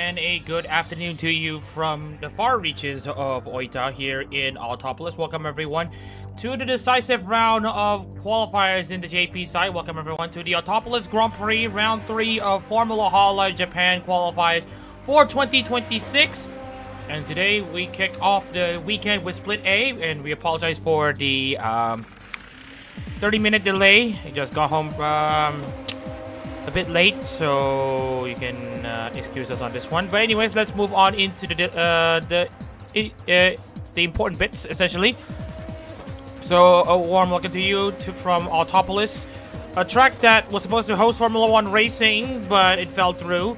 and a good afternoon to you from the far reaches of Oita here in Autopolis. Welcome everyone to the decisive round of qualifiers in the JP side. Welcome everyone to the Autopolis Grand Prix Round 3 of Formula Hololive Japan qualifiers for 2026. And today we kick off the weekend with Split A, and we apologize for the 30-minute delay. I just got home a bit late, so you can excuse us on this one. But anyways, let's move on into the important bits, essentially. So a warm welcome to you from Autopolis, a track that was supposed to host Formula 1 racing, but it fell through.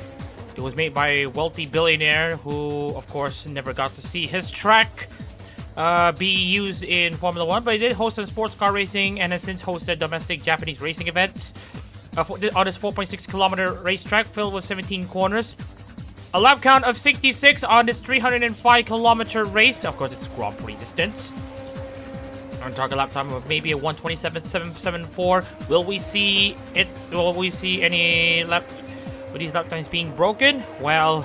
It was made by a wealthy billionaire who, of course, never got to see his track be used in Formula 1, but he did host some sports car racing and has since hosted domestic Japanese racing events on this 4.6-kilometer racetrack filled with 17 corners. A lap count of 66 on this 305-kilometer race. Of course, it's Grand Prix distance. On target lap time of maybe a 1:27.774. Will we see it? Will we see any lap with these lap times being broken? Well,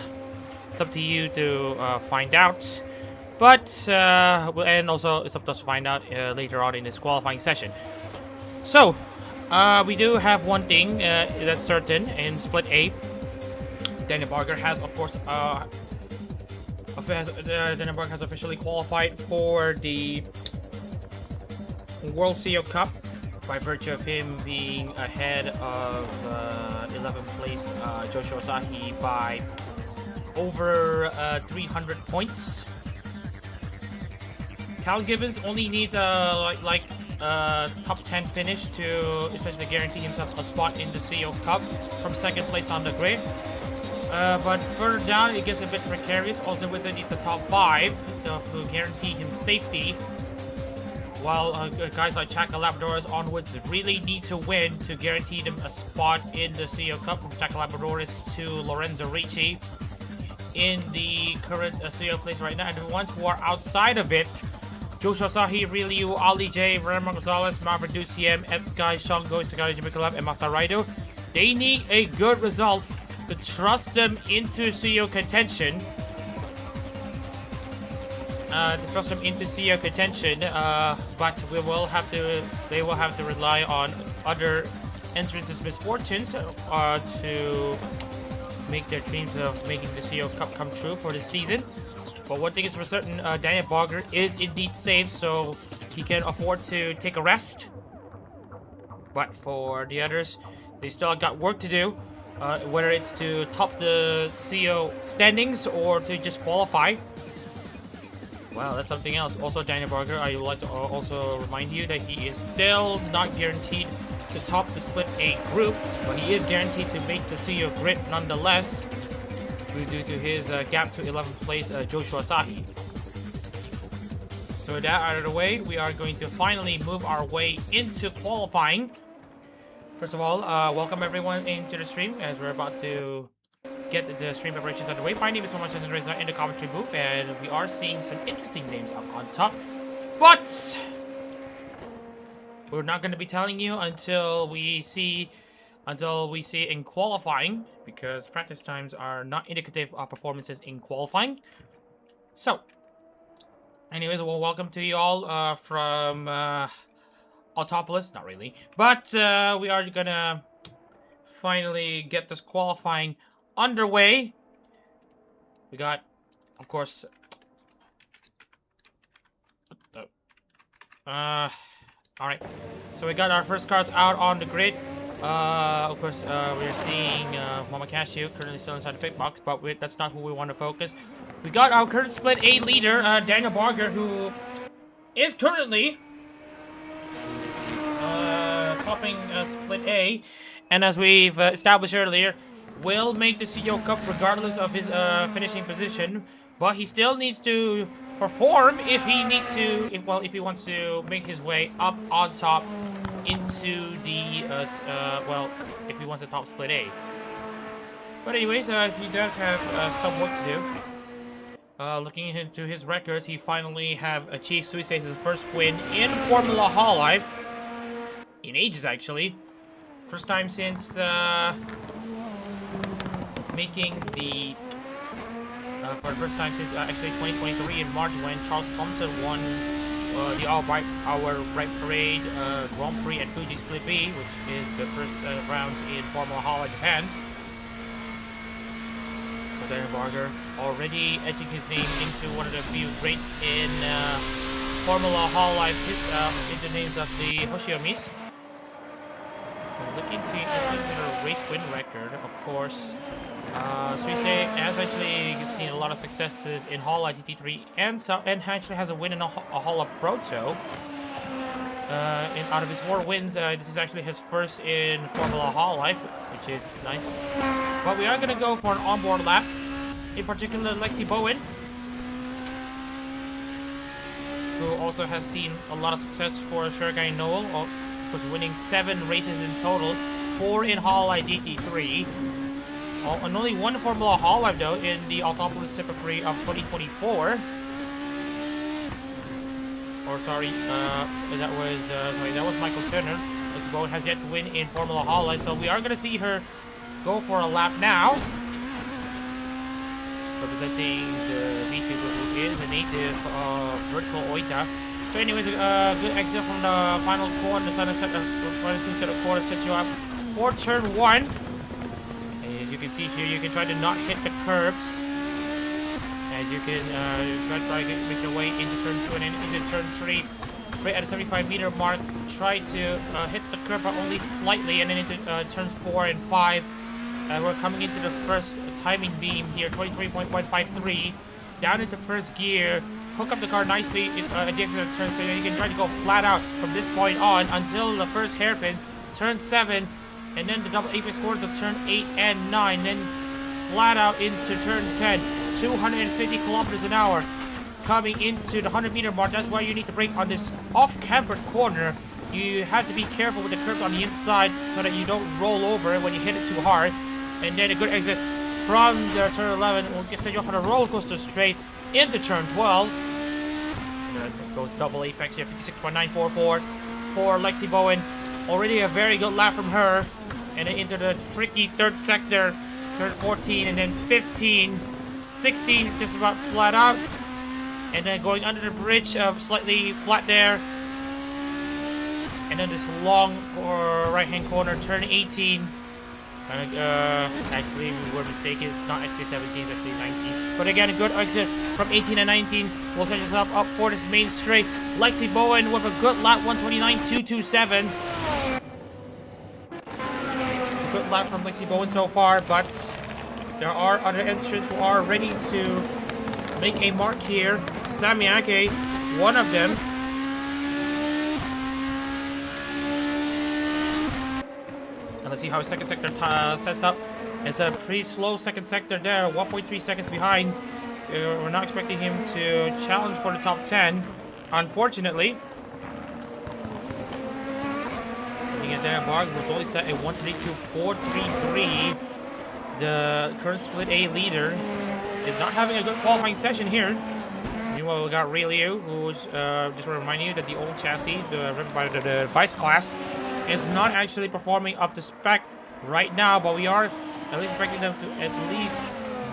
it's up to you to find out. But and also it's up to us to find out later on in this qualifying session. So we do have one thing that's certain in Split A. Daniel Barger has, of course, Daniel Barger has officially qualified for the World CO Cup by virtue of him being ahead of 11th place Joshua Asahi by over 300 points. Cal Gibbons only needs a top 10 finish to essentially guarantee himself a spot in the CO Cup from second place on the grid. But further down, it gets a bit precarious. Austin Wizard needs a top 5 to guarantee him safety. While guys like Chaka Labradores onwards really need to win to guarantee them a spot in the CO Cup, from Chaka Labradores to Lorenzo Ricci in the current CO place right now. And the ones who are outside of it, Joshua Asahi, Ryu, Ali J, Rama Gonzalez, Marvin Duciem, Ed Sky, Shango, Sakari Jimmy and Masaraido, they need a good result to trust them into CO contention. But they will have to rely on other entrants' misfortunes to make their dreams of making the CO Cup come true for this season. But one thing is for certain, Daniel Barger is indeed safe, so he can afford to take a rest. But for the others, they still got work to do, whether it's to top the CO standings or to just qualify. Well, that's something else. Also, Daniel Barger, I would like to also remind you that he is still not guaranteed to top the Split A group, but he is guaranteed to make the CO grid nonetheless, due to his gap to 11th place Joshua Asahi. So that out of the way, we are going to finally move our way into qualifying. First of all, welcome everyone into the stream as we're about to get the stream preparations underway. My name is Thomas and Reza in the commentary booth, and we are seeing some interesting names up on top. But we're not going to be telling you until we see in qualifying, because practice times are not indicative of performances in qualifying. So, anyways, well, welcome to you all from Autopolis. Not really, but we are gonna finally get this qualifying underway. We got, of course, all right. So we got our first cars out on the grid. Of course, we're seeing Mama Cashew currently still inside the pit box, but that's not who we want to focus. We got our current Split A leader, Daniel Barger, who is currently topping Split A, and as we've established earlier, will make the CO Cup regardless of his finishing position, but he still needs to perform if he wants to make his way up on top into the if he wants to top Split A. But anyways, he does have some work to do. Looking into his records, he finally have achieved Zwiss his first win in Formula Hololive in ages, actually. First time since making the for the first time since actually 2023 in March when Charles Thompson won the Our Right Parade Grand Prix at Fuji Split B, which is the first rounds in Formula Hololive Japan. So Darren Barger already etching his name into one of the few greats in Formula Hololive in the names of the Hoshiomis. Looking to the race win record, of course. Zwiss has actually seen a lot of successes in Hololive GT3 and actually has a win in a Hololive Proto. Out of his 4 wins, this is actually his first in Formula Hololive, which is nice. But we are going to go for an onboard lap, in particular Lexi Bowen, who also has seen a lot of success for Shuriken Noel, was winning 7 races in total, 4 in Hololive GT3. And only 1 Formula Hololive though in the Autopolis Super Prix of 2024. Or sorry, that was Michael Turner. Lexi Bowen has yet to win in Formula Hololive, so we are going to see her go for a lap now. Representing the VTuber who is a native of virtual Oita. So anyways, good exit from the final corner. The final two set of corners sets you up for turn 1. And as you can see here, you can try to not hit the curbs. As you can try to make your way into turn 2 and then into turn 3. Right at the 75-meter mark, try to hit the curb but only slightly, and then into turns 4 and 5. We're coming into the first timing beam here, 23.153. Down into first gear. Hook up the car nicely at the exit of turn 6. You can try to go flat out from this point on until the first hairpin, turn 7, and then the double apex corners of turn 8 and 9. Then flat out into turn 10, 250 kilometers an hour. Coming into the 100-meter mark, that's why you need to brake on this off-cambered corner. You have to be careful with the curves on the inside so that you don't roll over when you hit it too hard. And then a good exit from the turn 11 will set you off on a roller coaster straight into turn 12. That goes double apex here, 56.944 for Lexi Bowen. Already a very good lap from her. And then into the tricky third sector, turn 14, and then 15, 16, just about flat out. And then going under the bridge, slightly flat there. And then this long right-hand corner, turn 18. Actually, we were mistaken. It's not actually 17, it's actually 19. But again, a good exit from 18 and 19. We'll set yourself up for this main straight. Lexi Bowen with a good lap, 129.227. It's a good lap from Lexi Bowen so far, but there are other entrants who are ready to make a mark here. Samiake, one of them. And let's see how his second sector sets up. It's a pretty slow second sector there, 1.3 seconds behind. We're not expecting him to challenge for the top 10, unfortunately. Looking at Darren Barg was only set at 132.433. The current Split A leader is not having a good qualifying session here. Meanwhile, we got Ray Liu, who's just want to remind you that the old chassis, the Vice class, is not actually performing up to spec right now, but we are at least expecting them to at least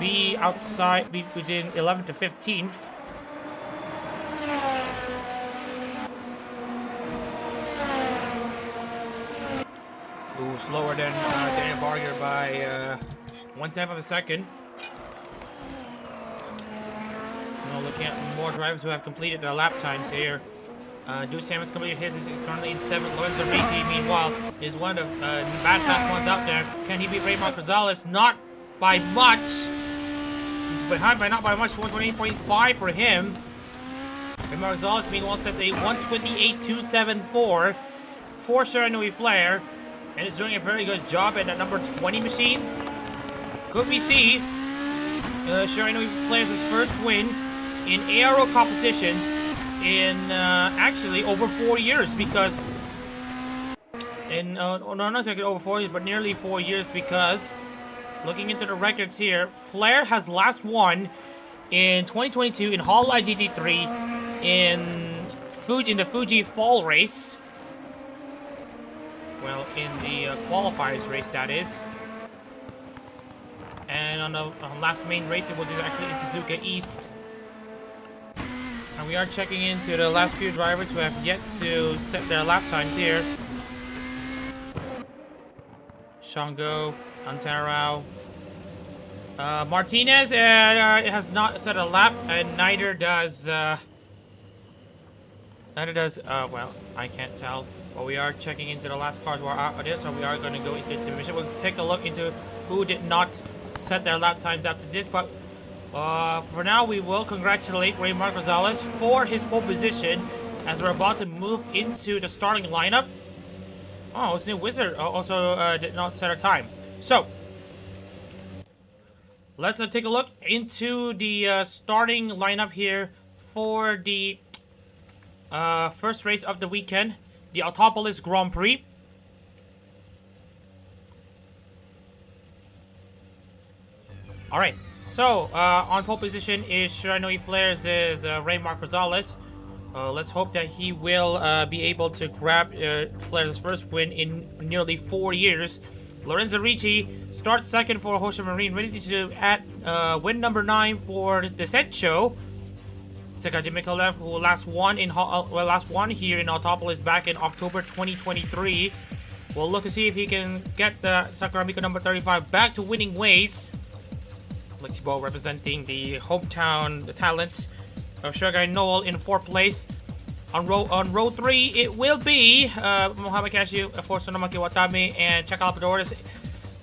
be outside, be within 11th to 15th. Ooh, slower than Daniel Barger by 1/10 of a second. Now looking at more drivers who have completed their lap times here. Deuce Hammond's completed his, is currently in 7th. Lorenzo Ricci, meanwhile, is one of the bad fast ones out there. Can he beat Raymond Gonzalez? Not by much. He's behind by not by much, 128.5 for him. Raymond Gonzalez, meanwhile, sets a 128.274 for Sharanui Flair, and is doing a very good job at that number 20 machine. Could we see Sharanui Flair's first win in aero competitions in actually over 4 years, because in no, not exactly over 4 years, but nearly 4 years, because looking into the records here, Flair has last won in 2022 in Hololive GT3 in the Fuji Fall race. Well, in the qualifiers race, that is. And on the last main race, it was actually in Suzuka East. And we are checking into the last few drivers who have yet to set their lap times here. Shango, Antarao. Martinez has not set a lap, and neither does, well, I can't tell. But we are checking into the last cars where out this, so we are going to go into exhibition. We'll take a look into who did not set their lap times after this, but for now we will congratulate Raymar Gonzalez for his pole position as we're about to move into the starting lineup. Oh, Osne Wizard also did not set a time. So, let's take a look into the starting lineup here for the first race of the weekend, the Autopolis Grand Prix. Alright, so on pole position is Shiranui Flares is Raymar Gonzalez. Let's hope that he will be able to grab Flares' first win in nearly 4 years. Lorenzo Ricci starts second for Hosha Marine, ready to add win number 9 for the set show. Sakaji Mikalev, who last won here in Autopolis back in October 2023. We'll look to see if he can get the Sakuramiko number 35 back to winning ways. Lexibo representing the hometown talent of Shogai Noel in 4th place. On row 3, it will be Mohamed Cashew, Sonamaki Watame, and Chacalpadores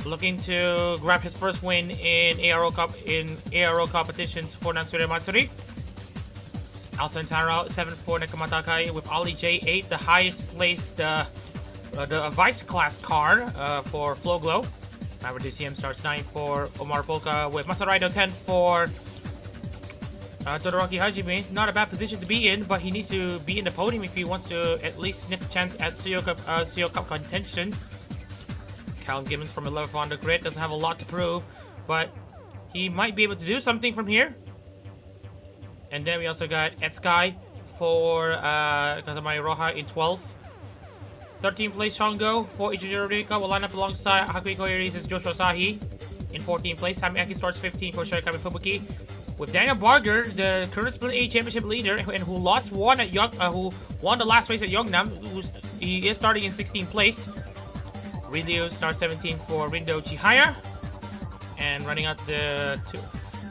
looking to grab his first win in ARO competitions for Natsure Matsuri. Al Santaro 7th for Nekamatakai with Ali J 8th, the highest placed the vice class car for Flow Glow. Maverick DCM starts 9th for Omar Polka with Masaraido 10th for Todoroki Hajime. Not a bad position to be in, but he needs to be in the podium if he wants to at least sniff a chance at CO Cup contention. Cal Gibbons from 11th on the grid doesn't have a lot to prove, but he might be able to do something from here. And then we also got Ed Sky for Kazamai Roja in 12th. 13th place Shango for Ichijiro Rika will line up alongside Hakuiko Iri's Joshua Sahi in 14th place. Samiaki starts 15th for Shirikami Fubuki. With Daniel Barger, the current Split A Championship leader, and who won the last race at Yeongnam, he is starting in 16th place. Ryu starts 17th for Rindo Chihaya, and running out the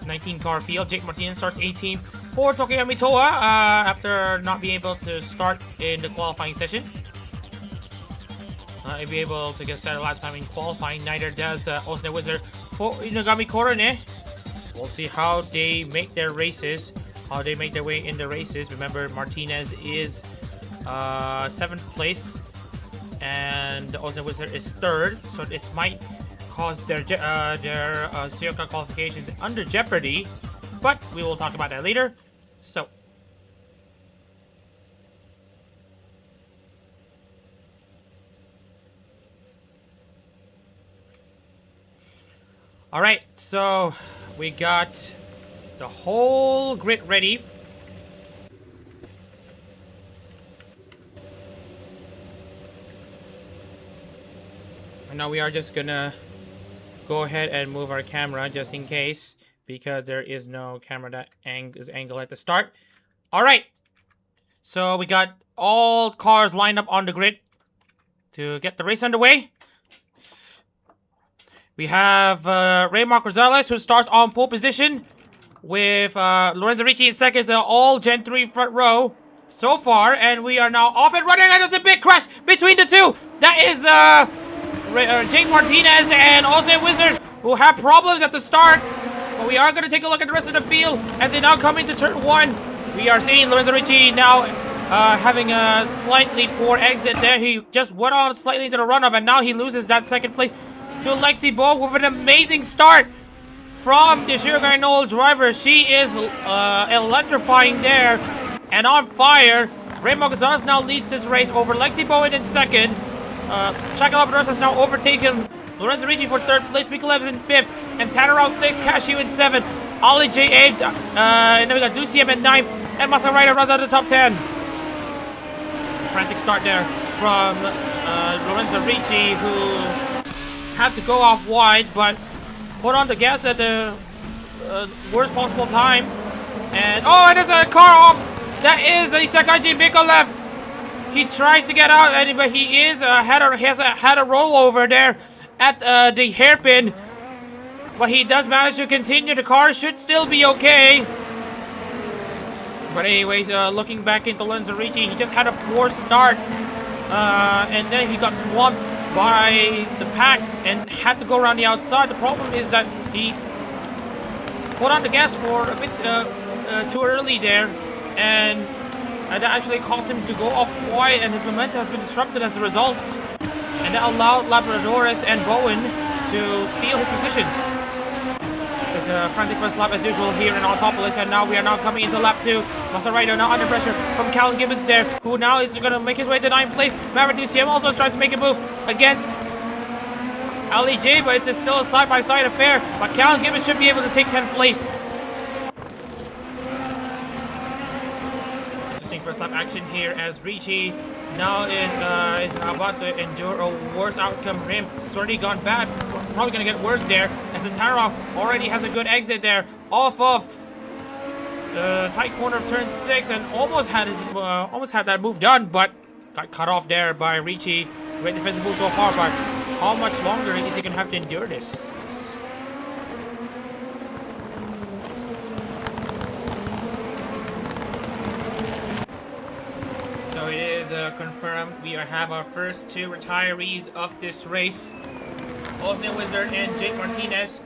19 car field, Jake Martinez starts 18th for Tokiyami Toa after not being able to start in the qualifying session. He'll be able to get set a lap time in qualifying. Neither does Osne Wizard for Inagami Korone. We'll see how they make their races, how they make their way in the races. Remember, Martinez is 7th place, and the Osne Wizard is 3rd. So this might cause their Suyoka qualifications under jeopardy, but we will talk about that later. So. Alright, so we got the whole grid ready. And now we are just gonna go ahead and move our camera just in case, because there is no camera that is angled at the start. Alright, so we got all cars lined up on the grid to get the race underway. We have Raymar Gonzalez, who starts on pole position with Lorenzo Ricci in second, all Gen 3 front row so far. And we are now off and running, and there's a big crash between the two. That is Jake Martinez and Osne Wizard, who have problems at the start. But we are going to take a look at the rest of the field as they now come into turn 1. We are seeing Lorenzo Ricci now having a slightly poor exit there. He just went on slightly into the runoff, and now he loses that second place to Lexi Bo with an amazing start from the Shirogai Noel driver. She is electrifying there and on fire. Raymar Gonzalez now leads this race over Lexi Bowen in second. Chacalabros has now overtaken Lorenzo Ricci for 3rd place. Mikalev is in 5th. And Tannerau 6th. Cashew in 7th. Ali J 8th. And then we got Duciem at 9th. And Masaraido runs out of the top 10. Frantic start there from Lorenzo Ricci, who had to go off wide, but put on the gas at the worst possible time. And oh, and there's a car off. That is Sakaji Mikolev. He tries to get out, but he is had a rollover there at the hairpin. But he does manage to continue. The car should still be okay. But anyways, looking back into Lorenzo Ricci, he just had a poor start. And then he got swamped by the pack and had to go around the outside. The problem is that he put on the gas for a bit too early there. And that actually caused him to go off wide, and his momentum has been disrupted as a result. And that allowed Labradores and Bowen to steal his position. There's a frantic first lap as usual here in Autopolis, and now we are now coming into lap 2. Masaraido now under pressure from Callum Gibbons there, who now is going to make his way to 9th place. Maverick DCM also tries to make a move against Ali J, but it's still a side-by-side affair. But Callum Gibbons should be able to take 10th place. Interesting first lap action here as Ricci now is about to endure a worse outcome for him. It's already gone bad. Probably going to get worse there, as Antara already has a good exit there off of the tight corner of turn 6 and almost had that move done, but got cut off there by Ricci. Great defensive move so far, but how much longer is he going to have to endure this? So it is confirmed we have our first 2 retirees of this race. Austin Wizard and Jake Martinez.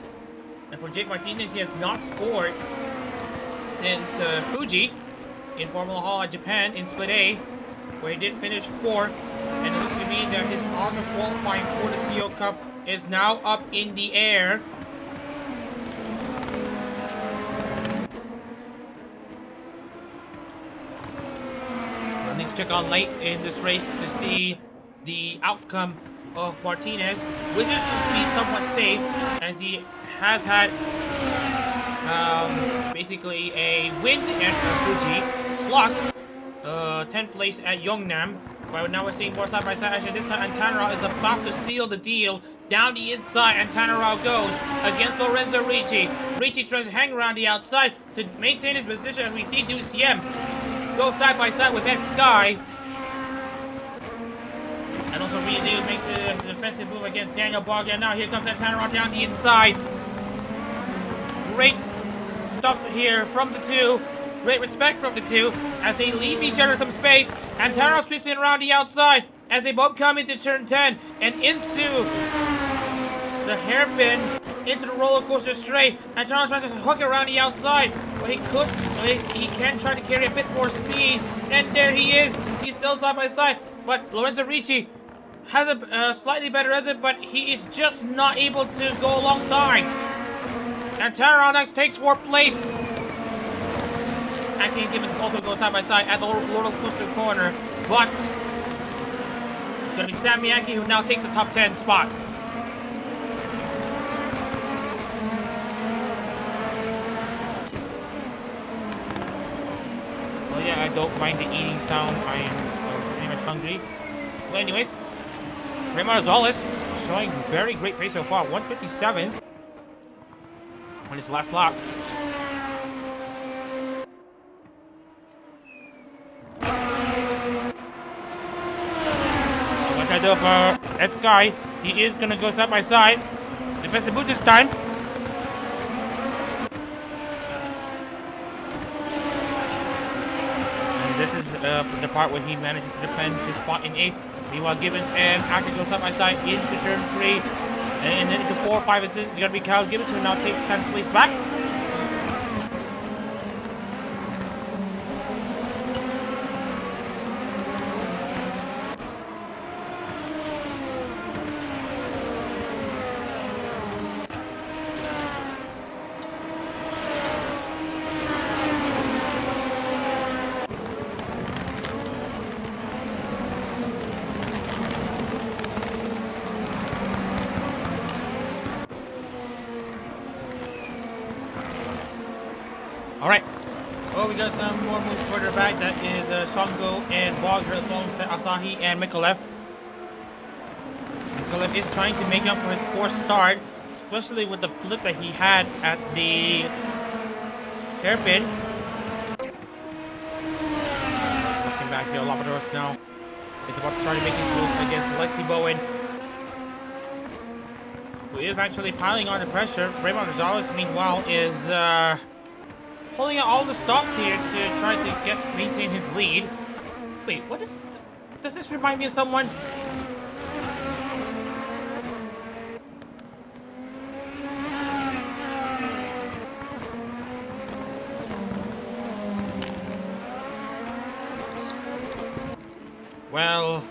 And for Jake Martinez, he has not scored since Fuji in Formula Hall Japan in Split A, where he did finish 4th. And it looks to me that his odds of qualifying for the CO Cup is now up in the air. I need to check on late in this race to see the outcome of Martinez. Wizard should be somewhat safe, as he has had basically a win at Fuji plus 10th place at Yeongnam. But now we're seeing more side-by-side action. This time Antanarao is about to seal the deal. Down the inside, Antanarao goes against Lorenzo Ricci. Ricci tries to hang around the outside to maintain his position, as we see Duciem go side-by-side with Ed Sky. And also Ryu makes a defensive move against Daniel Barga. Now here comes Antanarao down the inside. Great stuff here from the 2. Great respect from the 2 as they leave each other some space. Antanarao sweeps in around the outside as they both come into turn 10 and into the hairpin, into the roller coaster straight. Antanarao tries to hook around the outside, but he can try to carry a bit more speed. And there he is. He's still side by side, but Lorenzo Ricci has a slightly better exit, but he is just not able to go alongside. Antanarao next takes 4th place. Aki and Gibbons also go side by side at the roller coaster corner, but it's going to be Sam Miyake who now takes the top 10 spot. Well, yeah, I don't mind the eating sound. I am pretty much hungry. Well, anyways, Raymond Gonzalez showing very great pace so far. 157 on his last lap. Watch out though for Ed Sky. He is gonna go side by side. Defensive boot this time. And this is the part where he manages to defend his spot in 8th. Meanwhile, Gibbons and Aki go side by side into turn 3. And then into 4, 5, and 6. It's gonna be Kyle Gibbons who now takes 10th place back. Alright. Well, we got some more moves further back. That is Shango and Bogger, alongside Asahi and Mikolev. Mikolev is trying to make up for his poor start. especially with the flip that he had at the hairpin. Let's back here. Labrador's now is about to try to make his move against Lexi Bowen, who is actually piling on the pressure. Raymond Gonzalez, meanwhile, is pulling out all the stops here to try to maintain his lead. Wait, what is... Does this remind me of someone? Well,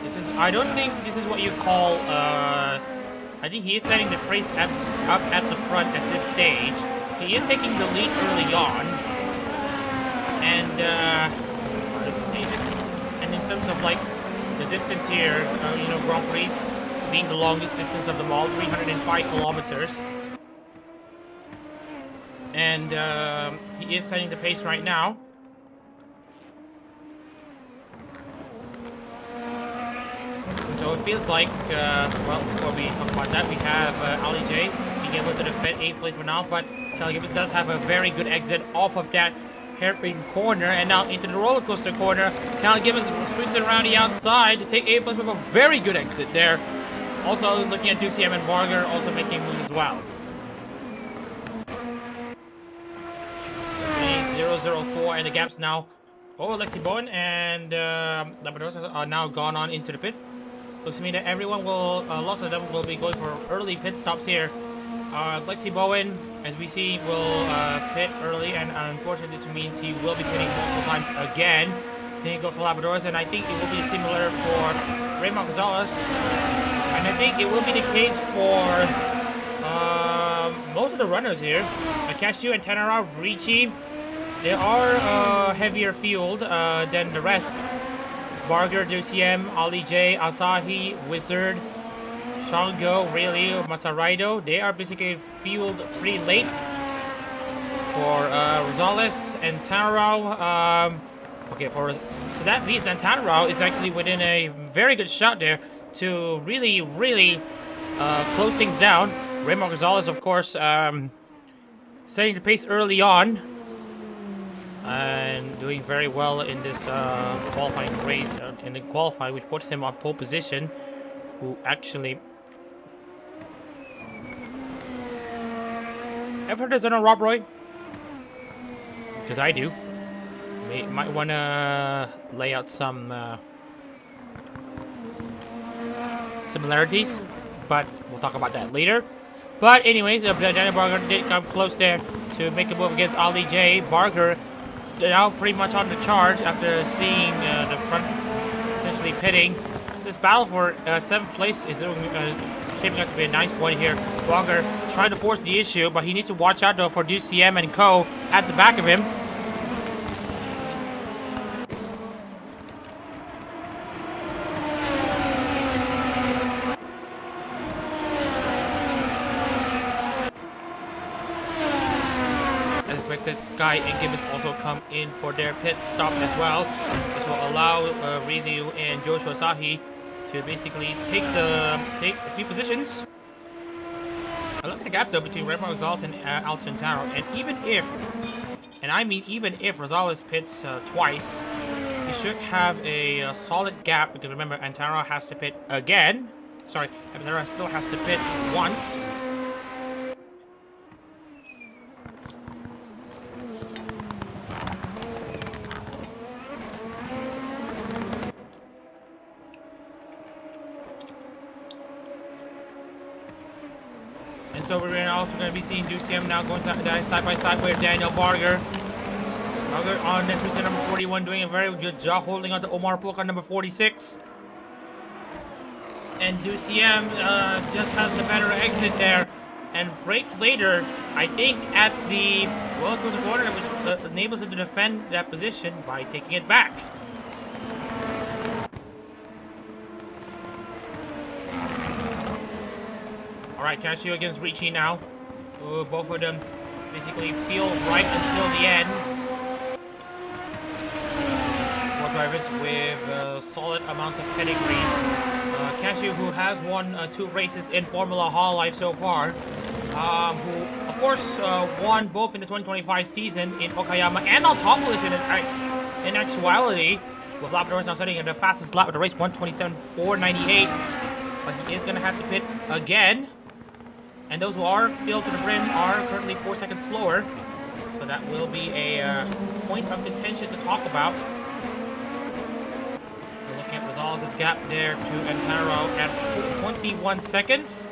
this is... I don't think this is what you call, I think he is setting the pace up at the front at this stage. He is taking the lead early on. And, in terms of, like, the distance here, you know, Grand Prix being the longest distance of them all, 305 kilometers. And, he is setting the pace right now. So it feels like, well, before we talk about that, we have Ali J being able to defend 8th place for now, but Cal Gibbons does have a very good exit off of that hairpin corner, and now into the roller coaster corner. Cal Gibbons switching around the outside to take 8th place with a very good exit there. Also looking at DCM and Barger also making moves as well. 0-0-4, and the gaps now. Oh, Lexi Bowen and Labradors are now gone on into the pits. Looks to me that everyone will, lots of them will be going for early pit stops here. Lexi Bowen, as we see, will pit early, and unfortunately this means he will be pitting multiple times again. Same goes for Labradors, and I think it will be similar for Raymond Gonzalez. And I think it will be the case for most of the runners here. Cashew and Tanara, Ricci, they are heavier fueled than the rest. Barger, DCM, Ali J, Asahi, Wizard, Shango, Really, Masaraido, they are basically fueled pretty late. For Rosales and Tanarao, okay, so that means that Tanarao is actually within a very good shot there to really close things down. Raymond Gonzalez, of course, setting the pace early on. And doing very well in this qualifying race, in the qualifying, which puts him on pole position. Who actually... Ever heard of Zeno Rob Roy? Because I do. Might want to lay out some similarities, but we'll talk about that later. But anyways, Daniel Barger did come close there to make a move against Ali J. Barger now pretty much on the charge after seeing the front essentially pitting. This battle for 7th place is shaping up to be a nice one here. Barger trying to force the issue, but he needs to watch out though for DCM and Co. at the back of him. Expected Sky and Gibbons also come in for their pit stop as well. This will allow Ryu and Joshua Asahi to basically take a few positions. I look at the gap though between Red Rosales and Alcin Taro, and even if, and I mean even if Rosales pits twice, he should have a solid gap, because remember Antaro has to pit again. Sorry, Antaro still has to pit once. So we're also going to be seeing DCM now going side by side with Daniel Barger. Barger on next position number 41, doing a very good job holding on to Omar Pook on number 46. And DCM just has the better exit there and breaks later, I think, at the roller coaster corner, which enables him to defend that position by taking it back. Alright, Cashew against Ricci now. Both of them basically feel right until the end. Both drivers with solid amounts of pedigree. Cashew, who has won 2 races in Formula Hololive so far, who of course won both in the 2025 season in Okayama and Autopolis in actuality, with Labradors now setting at the fastest lap of the race, 1:27.498. But he is going to have to pit again. And those who are filled to the brim are currently 4 seconds slower. So that will be a point of contention to talk about. We're looking at Rosales' gap there to Antaro at 21 seconds.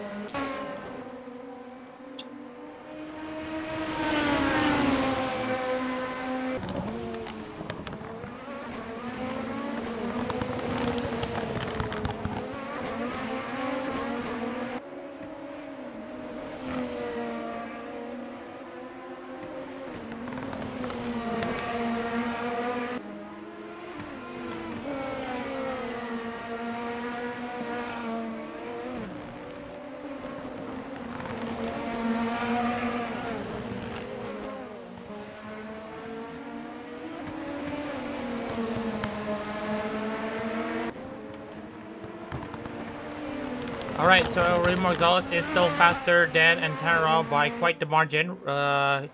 Alright, so Raymond Gonzalez is still faster than Antaro by quite the margin. We're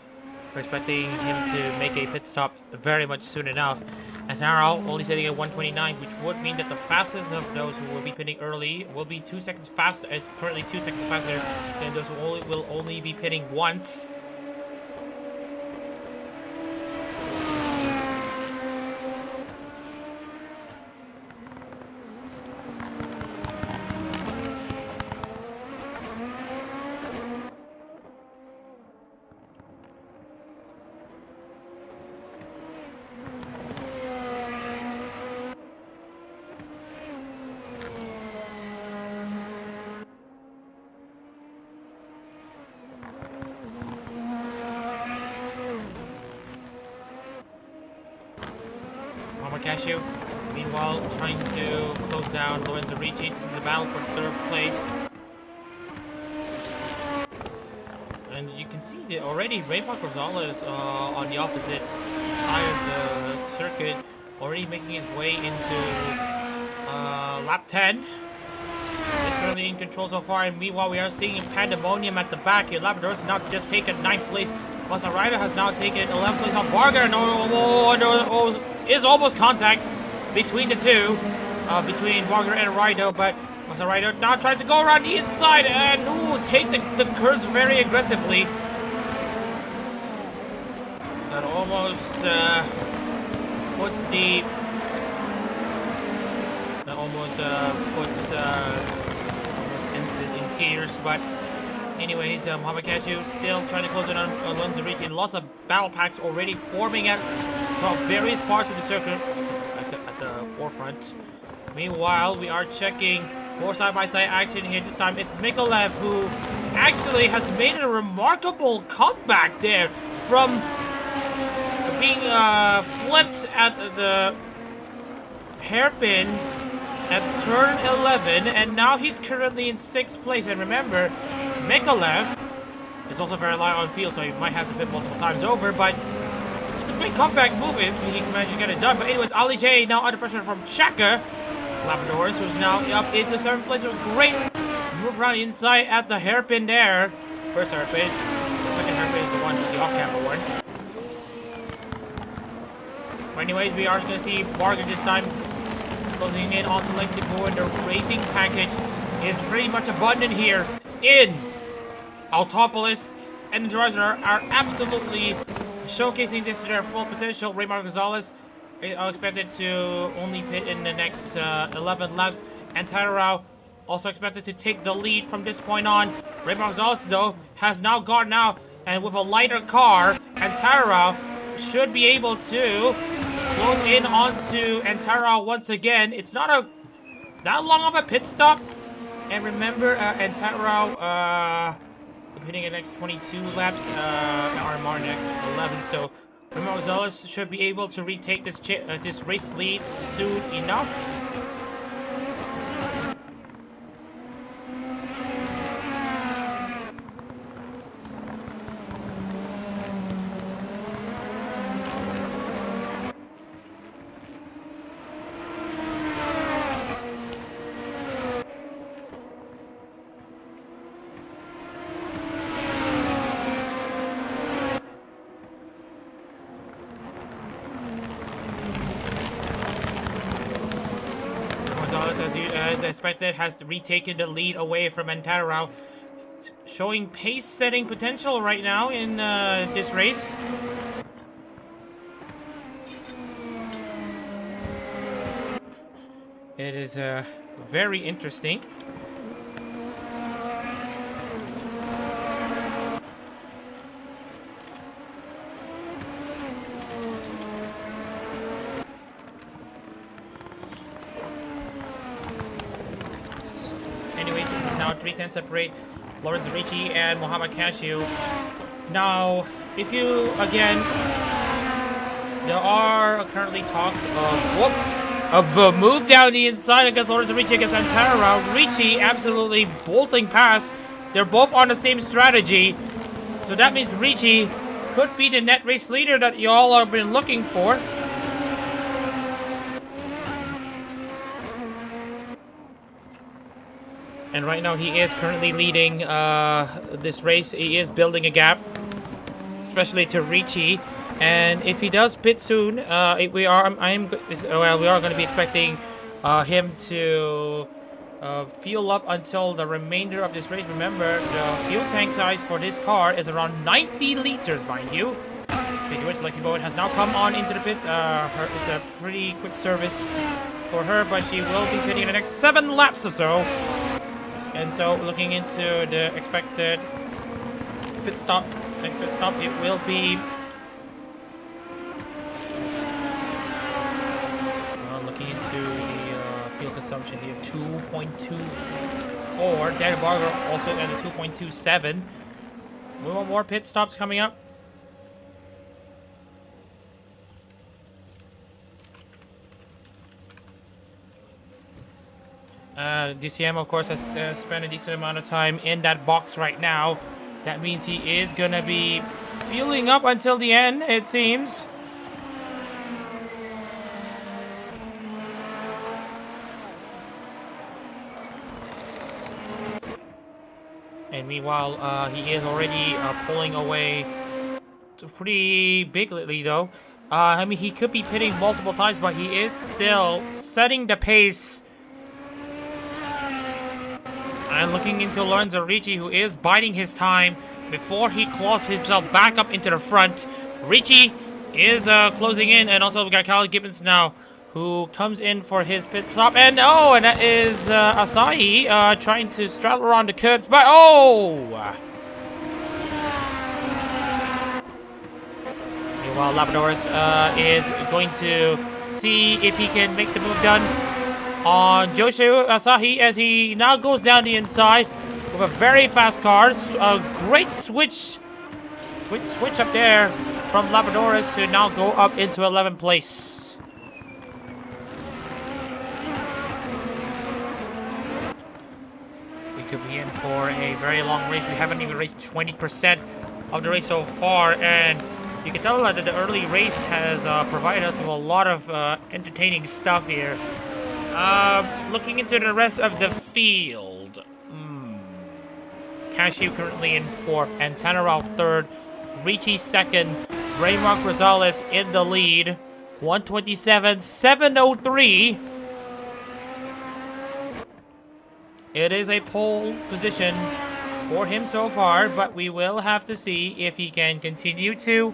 expecting him to make a pit stop very much soon enough. Antaro only sitting at 1:29, which would mean that the fastest of those who will be pitting early will be 2 seconds faster. It's currently 2 seconds faster than those who will only be pitting once. Cashew, meanwhile, trying to close down Lorenzo Ricci. This is a battle for 3rd place. And you can see that already Raymond Gonzalez on the opposite side of the circuit, already making his way into lap 10. He's currently in control so far, and meanwhile we are seeing pandemonium at the back here. Labrador's now just taken 9th place. Masaraido has now taken 11th place on Varga, and is almost contact between the two, between Varga and Rido, but Masaraido now tries to go around the inside and takes the curves very aggressively. That almost puts the almost in tears, but anyways, Muhammad Cashew still trying to close in on Alonso Ricci. Lots of battle packs already forming at various parts of the circuit at the forefront. Meanwhile, we are checking more side-by-side action here. This time it's Mikolev, who actually has made a remarkable comeback there from being flipped at the hairpin at turn 11, and now he's currently in 6th place. And remember, Mikolev is also very light on field, so he might have to pit multiple times over, but it's a great comeback move if he can manage to get it done. But anyways, Ali J now under pressure from Cheka Labradors, who's now up into 7th place with a great move around the inside at the hairpin there. First hairpin. The second hairpin is the one with the off-camera one. But anyways, we are going to see Varga this time closing in onto Lexico, and the racing package is pretty much abundant here in Autopolis, and the drivers are absolutely showcasing this to their full potential. Raymond Gonzalez is expected to only pit in the next 11 laps, and Tyrao also expected to take the lead from this point on. Raymond Gonzalez, though, has now gone out, and with a lighter car, and Tyrao should be able to close in onto Antaro once again. It's not that long of a pit stop. And remember, Antaro hitting the next 22 laps, RMR next 11. So Raymond Gonzalez should be able to retake this race lead soon enough. as expected, has retaken the lead away from Antarau, showing pace-setting potential right now in this race. It is very interesting. Anyways, now 3-10 separate Lawrence Ricci and Mohamed Cashew. Now, if you, again, there are currently talks of a move down the inside against Lawrence Ricci against Antarau. Ricci absolutely bolting past. They're both on the same strategy. So that means Ricci could be the net race leader that y'all have been looking for. And right now he is currently leading this race. He is building a gap, especially to Ricci. And if he does pit soon, we are going to be expecting him to fuel up until the remainder of this race. Remember, the fuel tank size for this car is around 90 liters, mind you. Speaking of which, Lexi Bowen has now come on into the pit. It's a pretty quick service for her, but she will be pitting in the next 7 laps or so. And so, looking into the expected pit stop, it will be. Looking into the fuel consumption here, 2.24. Dan Barger also at a 2.27. We want more pit stops coming up. DCM, of course, has spent a decent amount of time in that box right now. That means he is going to be fueling up until the end, it seems. And meanwhile, he is already pulling away pretty bigly, though. I mean, he could be pitting multiple times, but he is still setting the pace. And looking into Lorenzo Ricci, who is biding his time before he claws himself back up into the front. Ricci is closing in, and also we've got Kyle Gibbons now, who comes in for his pit stop. And that is Asahi trying to straddle around the curbs, but Meanwhile, Labradorus is going to see if he can make the move done on Joshua Asahi as he now goes down the inside with a very fast car. A great switch up there from Labradorus to now go up into 11th place. We could be in for a very long race. We haven't even reached 20% of the race so far, and you can tell that the early race has provided us with a lot of entertaining stuff here. Looking into the rest of the field. Cashew currently in 4th, Antanarau 3rd, Ricci 2nd, Raymark Rosales in the lead, 127.703. It is a pole position for him so far, but we will have to see if he can continue to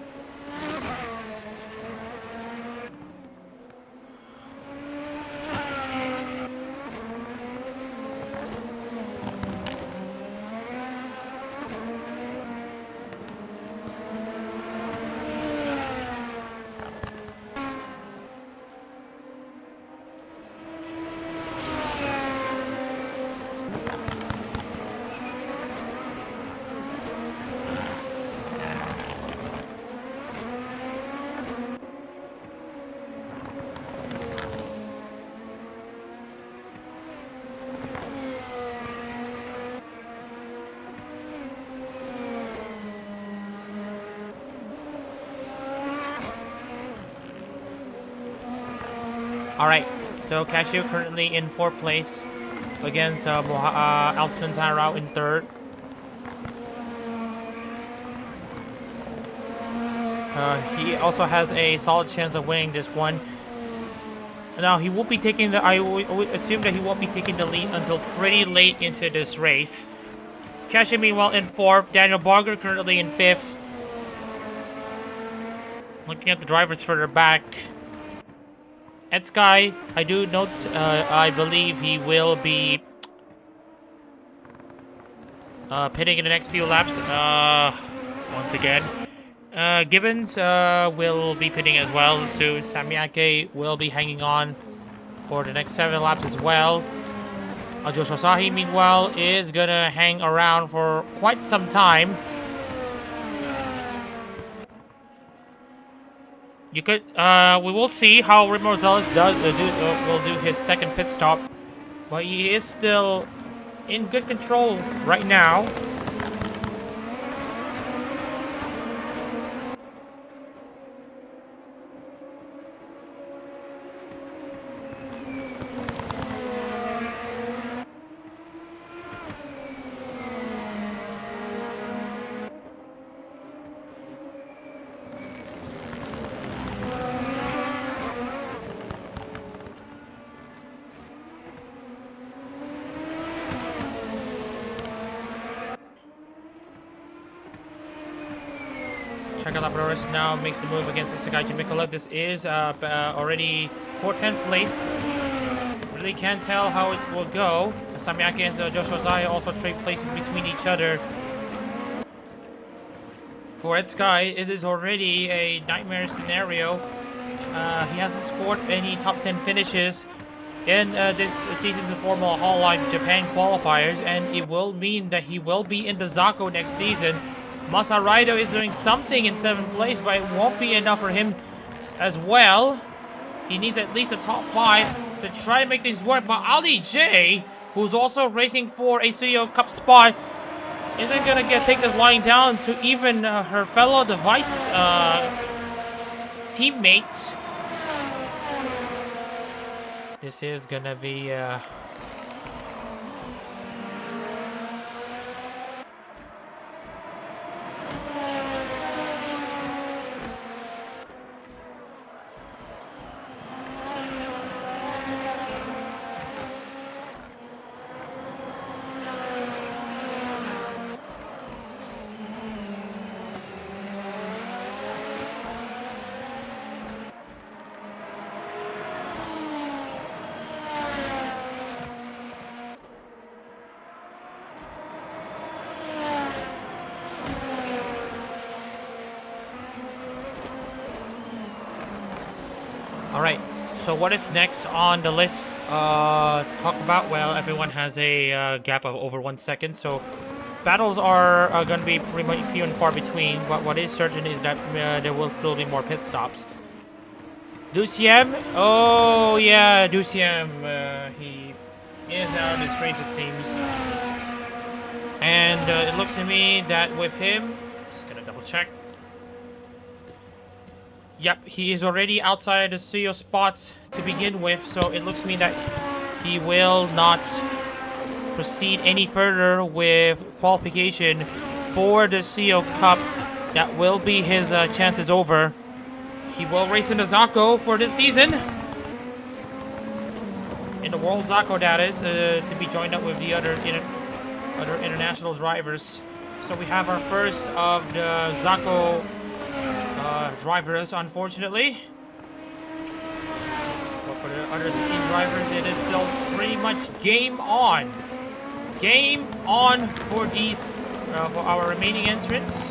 Alright, so Cashew currently in 4th place against Alston Tarao in 3rd. He also has a solid chance of winning this one. Now he will be taking the. I would assume that he won't be taking the lead until pretty late into this race. Kesha meanwhile in 4th. Daniel Barger currently in 5th. Looking at the drivers further back. Ed Sky, I do note. I believe he will be pitting in the next few laps. Once again. Gibbons will be pitting as well soon. Samiake will be hanging on for the next 7 laps as well. Joshua Sahi, meanwhile, is gonna hang around for quite some time. You could, we will see how Remo Rosales will do his second pit stop, but he is still in good control right now. Chakalabaris now makes the move against Isagai Jimikola. This is already 4th place. Really can't tell how it will go. Samiaki and Joshua Zaya also trade places between each other. For Ed Sky, it is already a nightmare scenario. He hasn't scored any top 10 finishes in this season's Formula Hololive Japan qualifiers, and it will mean that he will be in the Zako next season. Masaraido is doing something in 7th place, but it won't be enough for him as well. He needs at least a top 5 to try to make things work. But Ali J, who's also racing for a Studio Cup spot, isn't gonna take this lying down to even her fellow device teammate. This is gonna be Alright, so what is next on the list to talk about? Well, everyone has a gap of over 1 second, so battles are going to be pretty much few and far between, but what is certain is that there will still be more pit stops. Dusiem? Oh yeah, Dusiem, he is out of this race it seems. And it looks to me that with him, just gonna double check. Yep, he is already outside the CEO spot to begin with, so it looks to me that he will not proceed any further with qualification for the CEO Cup. That will be his chances over. He will race in the Zako for this season. In the World Zako, that is, to be joined up with the other international drivers. So we have our first of the Zako drivers, unfortunately. But for the other team drivers, it is still pretty much game on. Game on for these, for our remaining entrants.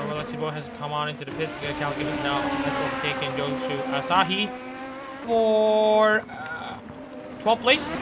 Relaxibo has come on into the pits. Calculus now has overtaken Joshu Asahi for 12th place.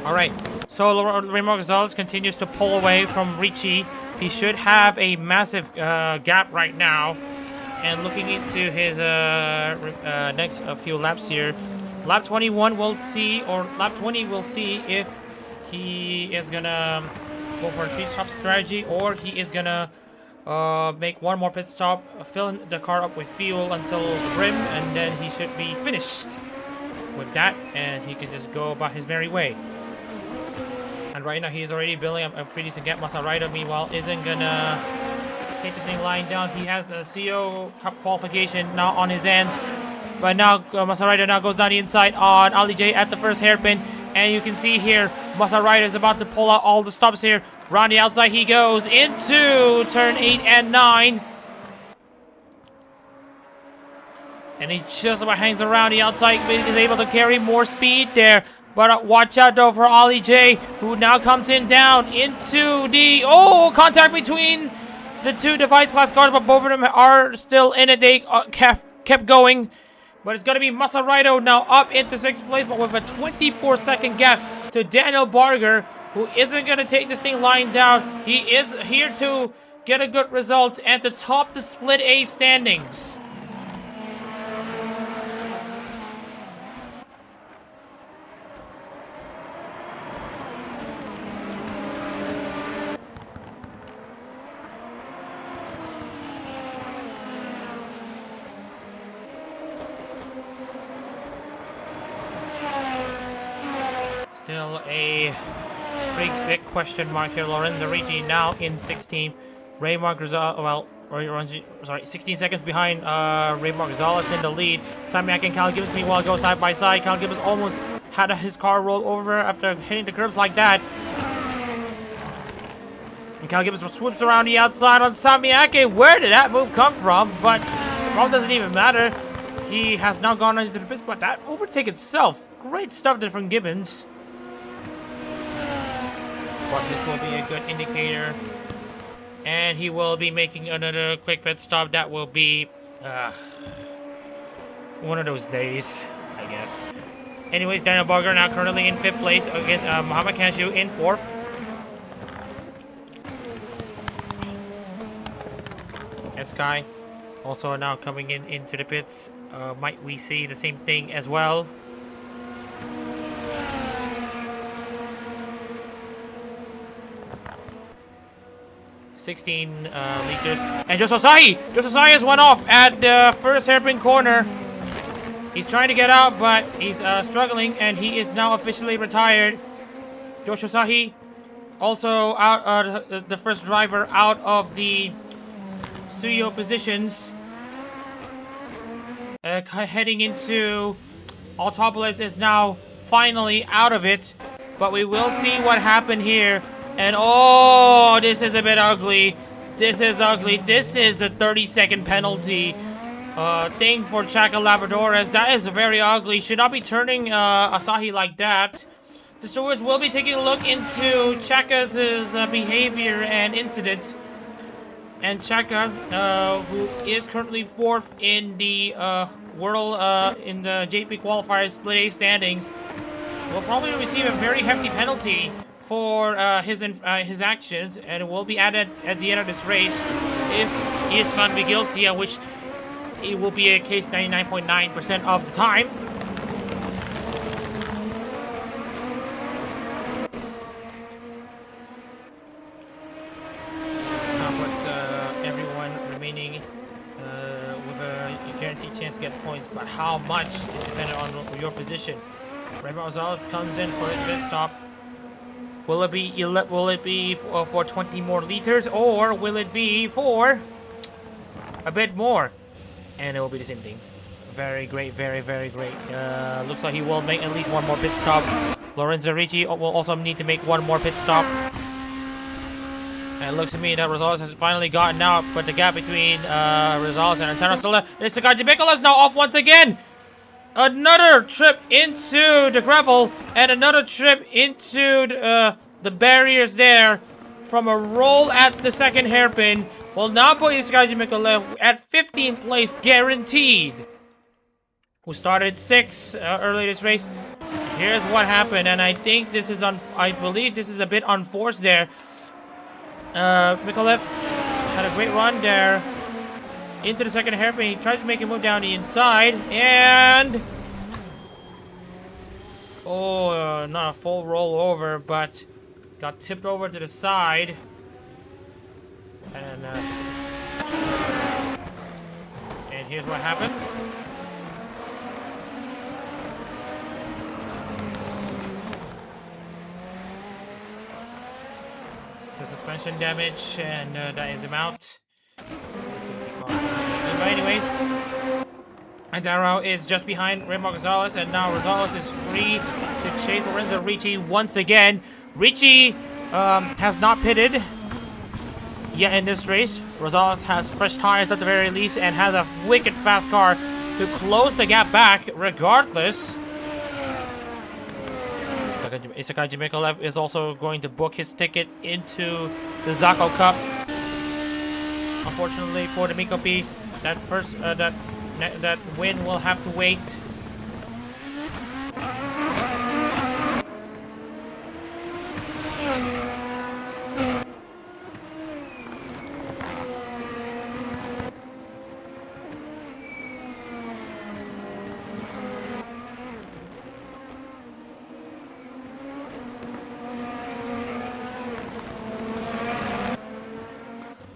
Alright, so Raymond Gonzalez continues to pull away from Ricci. He should have a massive gap right now. And looking into his next few laps here, lap 21 we'll see, or lap 20 we'll see if he is gonna go for a 3-stop strategy, or he is gonna make one more pit stop, fill the car up with fuel until the brim, and then he should be finished with that, and he can just go about his merry way. And right now he's already building up a pretty decent gap. Masaraido, meanwhile, isn't gonna take this thing lying down. He has a CO Cup qualification now on his hands. But now Masaraido now goes down the inside on Ali J at the first hairpin. And you can see here, Masaraido is about to pull out all the stops here. Around the outside he goes into turn 8 and 9. And he just about hangs around the outside, is able to carry more speed there. But watch out though for Ali J, who now comes in down into the contact between the two device class cars, but both of them are still in it. They kept going, but it's gonna be Masaraido now up into 6th place, but with a 24-second gap to Daniel Barger, who isn't gonna take this thing lying down. He is here to get a good result and to top the Split A standings. Still a pretty big question mark here. Lorenzo Ricci now in 16th. Raymond Gonzalez, 16 seconds behind Raymond Gonzalez in the lead. Samiak and Cal Gibbons meanwhile go side by side. Cal Gibbons almost had his car roll over after hitting the curbs like that. And Cal Gibbons swoops around the outside on Samiak. Where did that move come from? But well, doesn't even matter. He has now gone into the pits, but that overtake itself, great stuff there from Gibbons. But this will be a good indicator. And he will be making another quick pit stop. That will be one of those days, I guess. Anyways, Daniel Barger now currently in 5th place against Muhammad Cashew in 4th. And Sky also now coming into the pits. Might we see the same thing as well? $16 liters. And Josasahi has went off at the first hairpin corner. He's trying to get out, but he's struggling, and he is now officially retired. Josasahi also out, the first driver out of the studio positions. Heading into Autopolis is now finally out of it, but we will see what happened here. And oh, this is a bit ugly. This is ugly. This is a 30-second penalty thing for Chaka Labradores. That is very ugly. Should not be turning Asahi like that. The stewards will be taking a look into Chaka's behavior and incident. And Chaka, who is currently 4th in the world in the JP Qualifiers Split A standings, will probably receive a very hefty penalty for his actions, and it will be added at the end of this race if he is found to be guilty, which it will be a case 99.9% of the time. Guaranteed chance to get points, but how much is dependent on your position. Raymond Gonzalez comes in for his pit stop. Will it be for 20 more liters, or will it be for a bit more? And it will be the same thing. Very great, very, very great. Looks like he will make at least one more pit stop. Lorenzo Ricci will also need to make one more pit stop. And it looks to me that Rosales has finally gotten out, but the gap between Rosales and Antano still there. It's Sakaji Mikola's now off once again. Another trip into the gravel, and another trip into the barriers there from a roll at the second hairpin. Will now put Sakaji Mikola at 15th place guaranteed. who started 6 early this race. Here's what happened, and I think this is I believe this is a bit unforced there. Mikolev had a great run there into the second hairpin. He tried to make a move down the inside, and not a full rollover, but got tipped over to the side, and here's what happened. The suspension damage, and that is him out. But anyways, Andaro is just behind Raymar Gonzalez, and now Rosales is free to chase Lorenzo Ricci once again. Ricci has not pitted yet in this race. Rosales has fresh tires at the very least and has a wicked fast car to close the gap back regardless. Isekai Jimikolev is also going to book his ticket into the Zako Cup. Unfortunately for the Mikopi, that win will have to wait.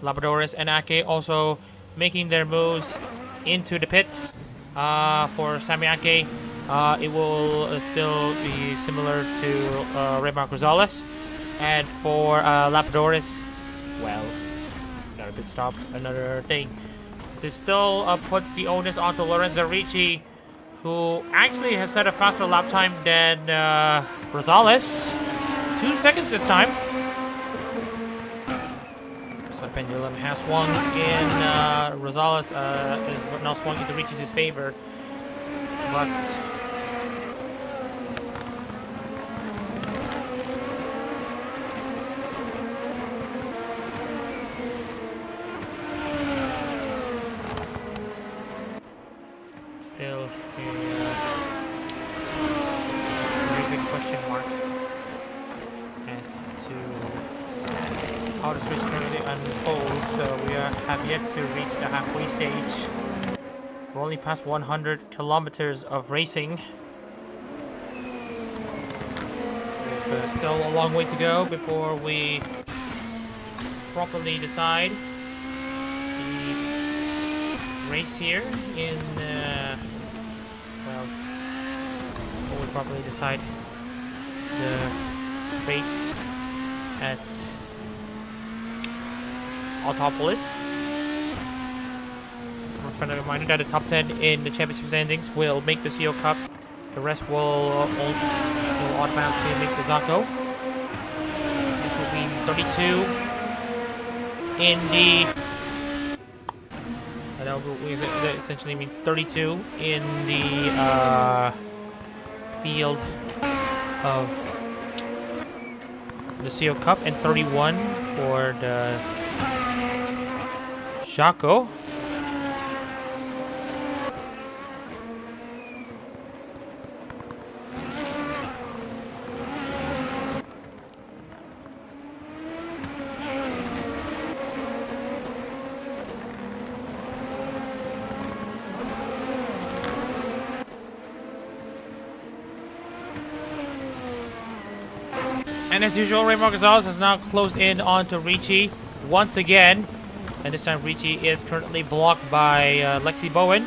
Labradorus and Ake also making their moves into the pits. For Sammy Ake, it will still be similar to Raymar Gonzalez. And for Labradorus, well, another pit stop, another thing. This still puts the onus onto Lorenzo Ricci, who actually has set a faster lap time than Rosales. 2 seconds this time. So pendulum has swung in Rosales is now swung into Ricci's favor, but still a very big question mark as to how this race currently unfolds. We have yet to reach the halfway stage. We're only past 100 kilometers of racing. We've still a long way to go before we properly decide the race here in, well, before we properly decide the race at Autopolis. A friendly reminder that the top 10 in the championship standings will make the CO Cup. The rest will automatically make the Zako. This will be 32 in the. That essentially means 32 in the field of the CO Cup and 31 for the Zako. And as usual, Raymar Gonzalez has now closed in onto Ricci once again. And this time Ricci is currently blocked by Lexi Bowen,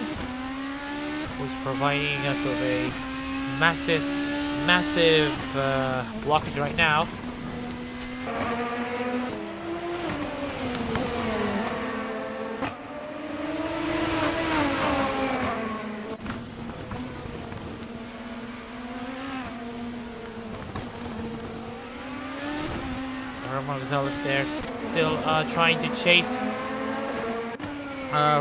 who's providing us with a massive blockage right now. Gonzalez there, still trying to chase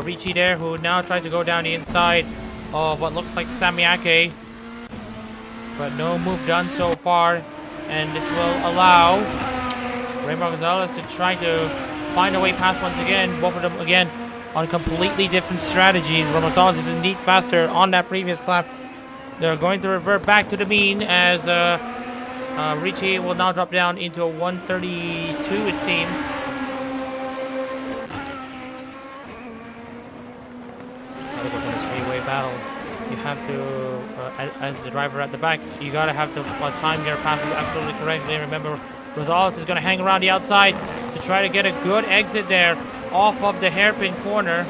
Ricci there, who now tries to go down the inside of what looks like Samiake, but no move done so far, and this will allow Raymar Gonzalez to try to find a way past once again. Both of them again on completely different strategies. Gonzalez is indeed faster on that previous lap. They're going to revert back to the mean as Ricci will now drop down into a 132, it seems. That goes on a straightaway battle. You have to, as the driver at the back, you gotta have to time your passes absolutely correctly. Remember, Rosales is gonna hang around the outside to try to get a good exit there off of the hairpin corner.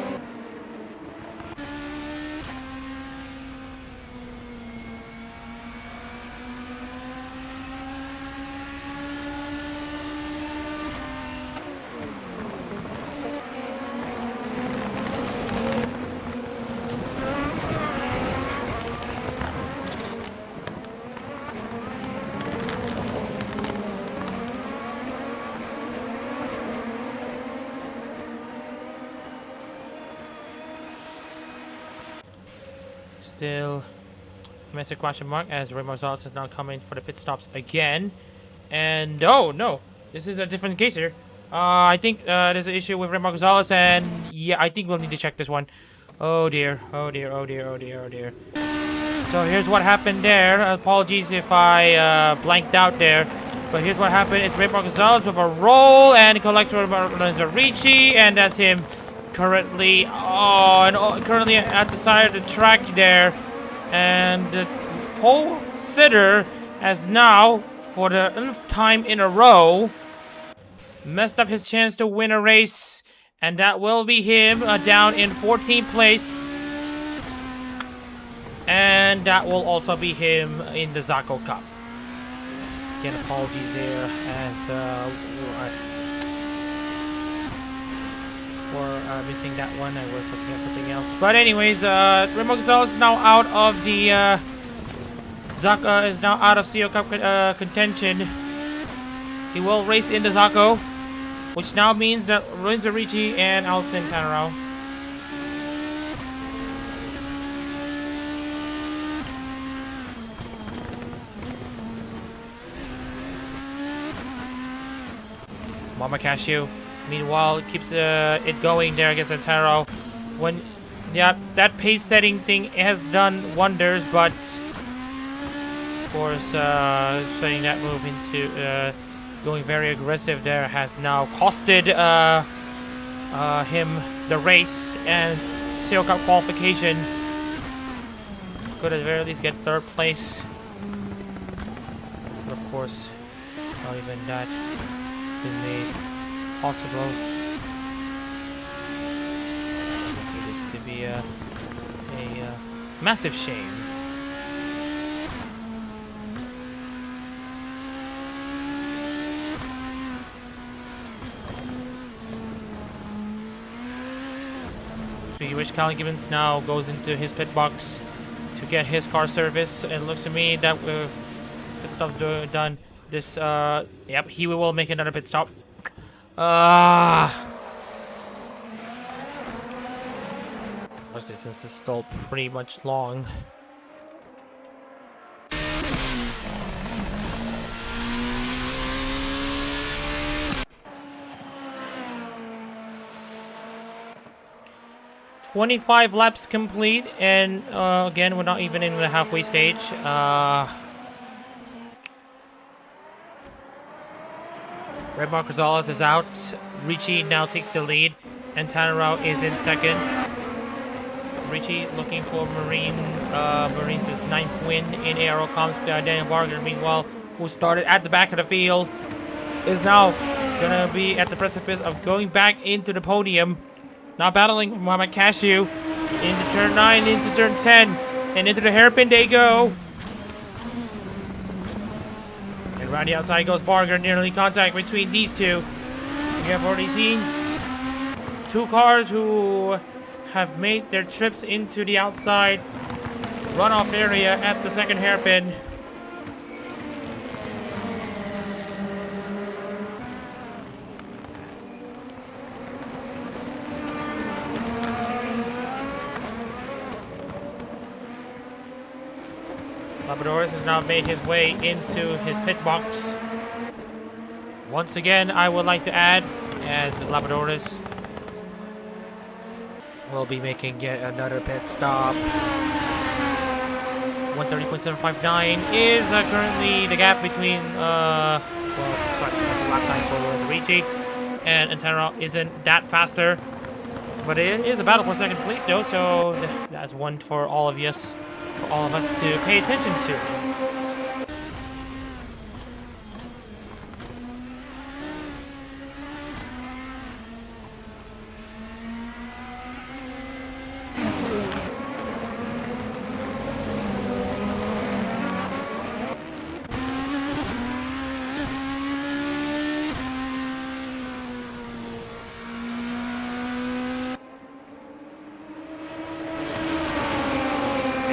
Still massive question mark as Raymond Gonzalez is now coming for the pit stops again. And oh no, this is a different case here. I think there's an issue with Raymond Gonzalez, and yeah, I think we'll need to check this one. Oh dear, oh dear, oh dear, oh dear, oh dear. So here's what happened there. Apologies if I blanked out there. But here's what happened. It's Raymond Gonzalez with a roll and collects Lorenzo Ricci, and that's him. Currently at the side of the track there, and the pole sitter has now, for the nth time in a row, messed up his chance to win a race, and that will be him down in 14th place, and that will also be him in the Zaco Cup. Again, apologies there as for missing that one. I was looking at something else. But anyways, Raymond Gonzalez is now out of the Zaco is now out of CO Cup contention. He will race in the Zaco, which now means that Lorenzo Ricci and Alcin Tanaro. Mama Cashew, meanwhile, keeps it going there against Antero. When, yeah, that pace setting thing has done wonders, but of course, setting that move into going very aggressive there has now costed him the race and CO Cup qualification. Could at the very least get third place, but of course, not even that has been made possible. I consider this to be a massive shame. Speaking of which, Calvin Gibbons now goes into his pit box to get his car serviced. It looks to me that with pit stops done, this yep, he will make another pit stop. First distance is still pretty much long. "25 laps complete, and again, we're not even in the halfway stage. Red Mark Gonzalez is out. Ricci now takes the lead, and Tanaro is in second. Ricci looking for Marines' 9th win in Aero Comps. Daniel Barger, meanwhile, who started at the back of the field, is now gonna be at the precipice of going back into the podium. Now battling with Muhammad Cashew into turn 9, into turn 10, and into the hairpin they go. And around the outside goes Barger, nearly contact between these two. We have already seen two cars who have made their trips into the outside runoff area at the second hairpin. Labradorus has now made his way into his pit box. Once again, I would like to add, as Labradorus will be making yet another pit stop. 130.759 is currently the gap between well, sorry, that's a lap time for Ricci, and Antero isn't that faster, but it is a battle for second place though, so that's one for all of us to pay attention to.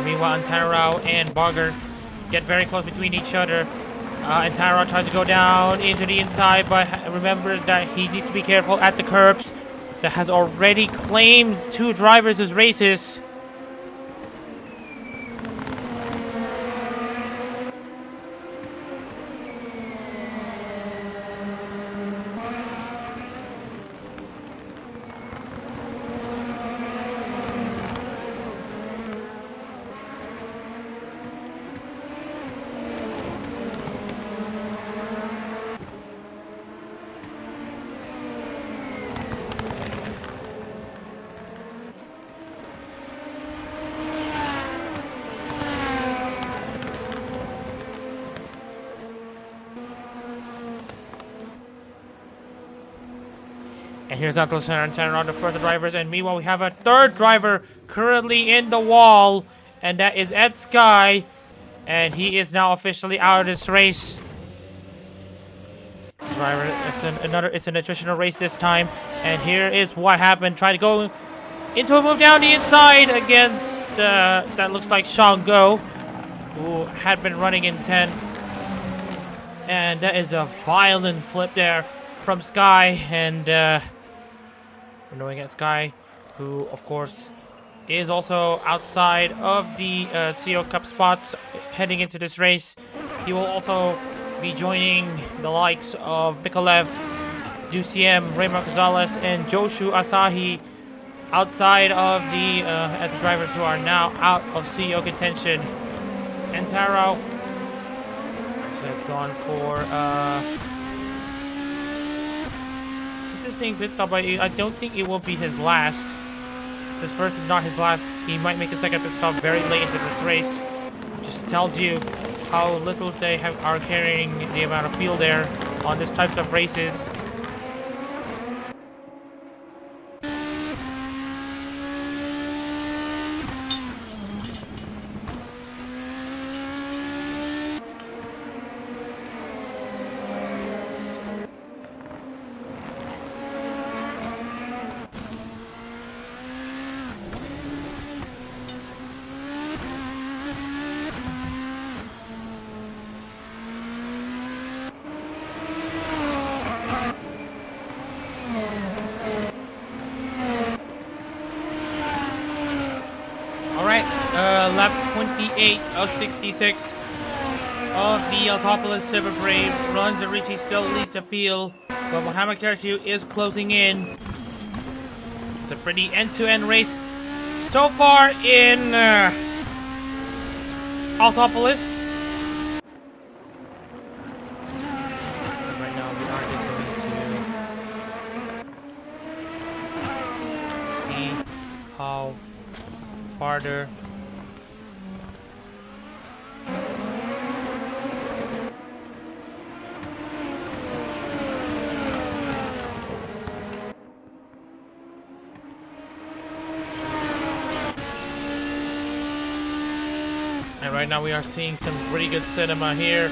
Meanwhile, Antero and Barger get very close between each other. Antero tries to go down into the inside, but remembers that he needs to be careful at the curbs that has already claimed 2 drivers as races. And here's Atlas and Antero, the first drivers, and meanwhile we have a third driver currently in the wall, and that is Ed Sky, and he is now officially out of this race. Driver, it's an attritional race this time, and here is what happened. Try to go into a move down the inside against that looks like Shango, who had been running in 10th, and that is a violent flip there from Sky, and we're knowing at Sky, who of course is also outside of the CO Cup spots heading into this race. He will also be joining the likes of Mikolev, Duciem, Raymond Gonzalez, and Joshu Asahi outside of the as the drivers who are now out of CEO contention. Antero, so it's gone for interesting pit stop, but I don't think it will be his last. This first is not his last. He might make a second pit stop very late into this race. Just tells you how little they are carrying the amount of fuel there on this types of races. Lap 28 of 66 of the Autopolis Silver Brave. Runs and Ricci still leads the field, but Mohamed Kershu is closing in. It's a pretty end-to-end race so far in Autopolis. Right now we are just going to see how farther right now we are seeing some pretty good cinema here.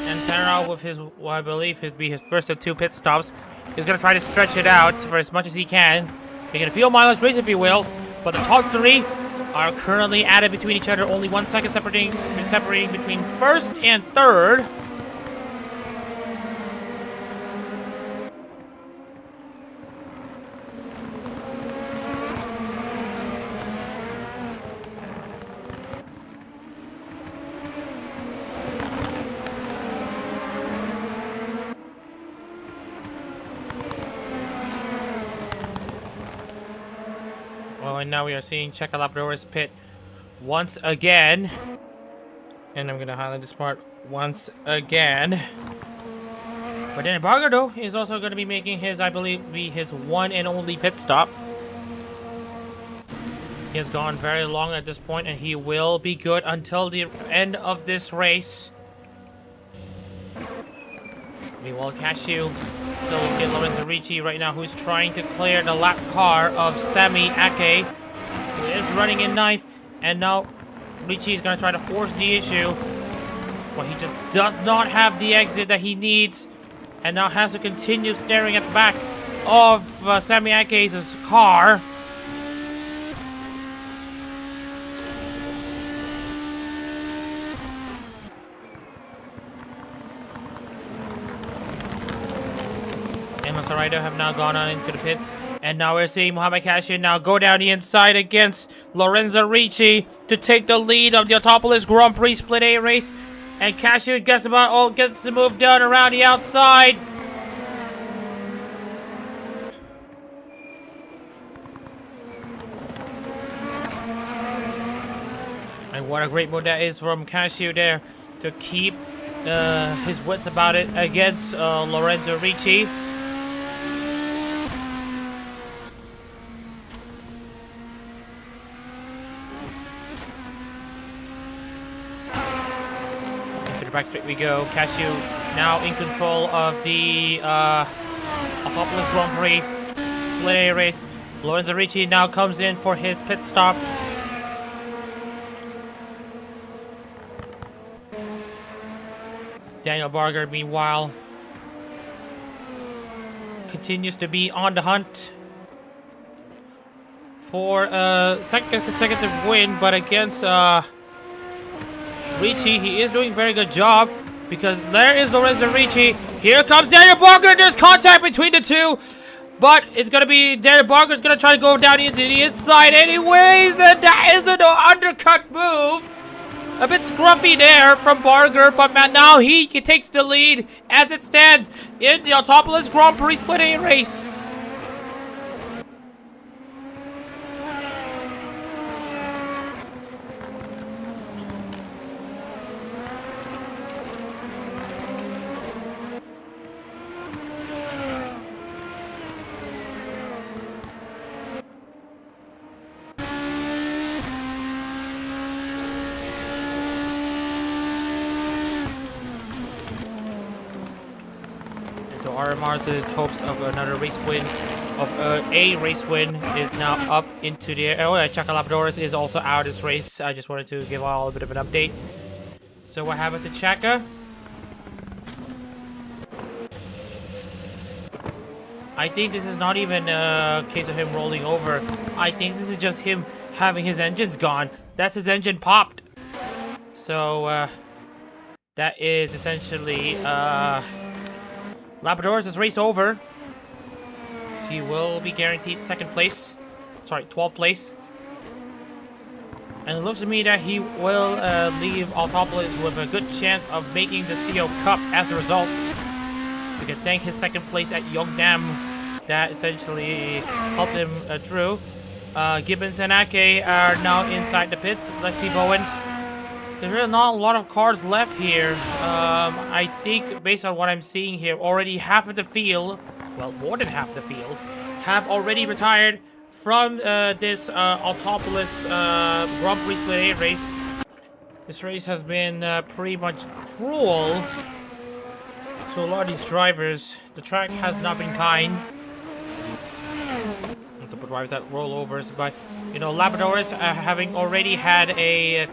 Antero with his, what I believe would be his first of 2 pit stops, is going to try to stretch it out for as much as he can. Making a fuel mileage race, if you will. But the top 3 are currently added between each other. Only 1 second separating between first and third. and now we are seeing Checkalabrador's pit once again. And I'm gonna highlight this part once again. But then Barger, though, is also gonna be making his, I believe, his one and only pit stop. He has gone very long at this point, and he will be good until the end of this race. Meanwhile, Cashew still looking at Lorenzo Ricci right now, who's trying to clear the lap car of Sami Ake, who is running in ninth, and now Ricci is going to try to force the issue, but he just does not have the exit that he needs, and now has to continue staring at the back of Sami Ake's car. Masaraido have now gone on into the pits, and now we're seeing Mohamed Cashin now go down the inside against Lorenzo Ricci to take the lead of the Autopolis Grand Prix Split A race, and Cashin gets the move done around the outside. And what a great move that is from Cashew there to keep his wits about it against Lorenzo Ricci. Back straight we go. Cashew now in control of the Autopolis Grand Prix Split A race. Lorenzo Ricci now comes in for his pit stop. Daniel Barger, meanwhile, continues to be on the hunt for a second consecutive win, but against Ricci, he is doing a very good job, because there is Lorenzo Ricci. Here comes Daniel Barger. There's contact between the two, but it's going to be Daniel Barger's going to try to go down into the inside anyways, and that is an undercut move. A bit scruffy there from Barger, but now he takes the lead as it stands in the Autopolis Grand Prix Split A race. So RMR's hopes of another race win, a race win, is now up into the air. Oh yeah, Checkalabrador's is also out of this race. I just wanted to give all a bit of an update. So what happened to Chaka? I think this is not even a case of him rolling over. I think this is just him having his engines gone. That's his engine popped. So that is essentially Labrador's race over. He will be guaranteed second place. Sorry, 12th place. And it looks to me that he will leave Autopolis with a good chance of making the CO Cup as a result. We can thank his second place at Yeongnam. That essentially helped him through. Gibbons and Ake are now inside the pits. Lexi Bowen. There's really not a lot of cars left here. I think, based on what I'm seeing here, already half of the field, well, more than half the field, have already retired from this Autopolis Grand Prix Split A race. This race has been pretty much cruel to a lot of these drivers. The track has not been kind to put drivers that rollovers, but you know, Labradors having already had a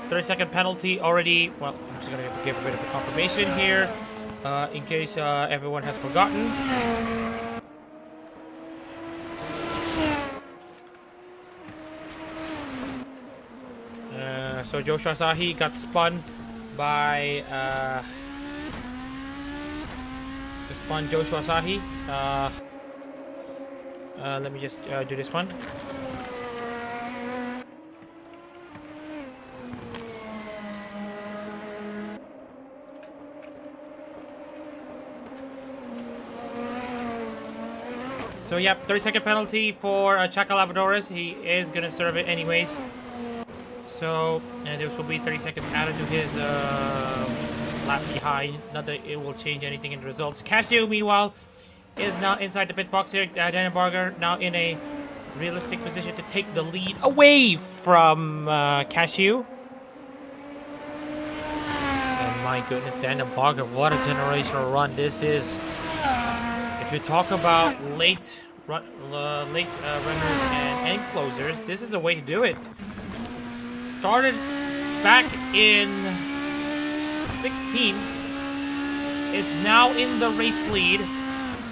30-second penalty already. Well, I'm just gonna give a bit of a confirmation here, in case everyone has forgotten. So Joshua Asahi got spun by Joshua Asahi. Let me just do this one. So yeah, 30-second penalty for Chaka Labradores. He is gonna serve it anyways. So this will be 30 seconds added to his lap behind. Not that it will change anything in the results. Cashew, meanwhile, is now inside the pit box here. Daniel Barger now in a realistic position to take the lead away from Cashew. And my goodness, Daniel Barger, what a generational run this is. If you talk about late runners and end closers, this is a way to do it. Started back in 16th, is now in the race lead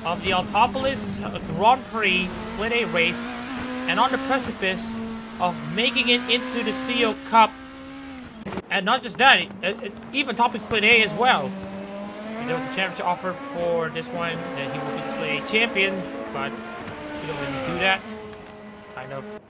of the Autopolis Grand Prix Split A race, and on the precipice of making it into the CO Cup. And not just that, even topping Split A as well. If there was a championship offer for this one, then he will be the Split A champion, but he don't really do that. Kind of.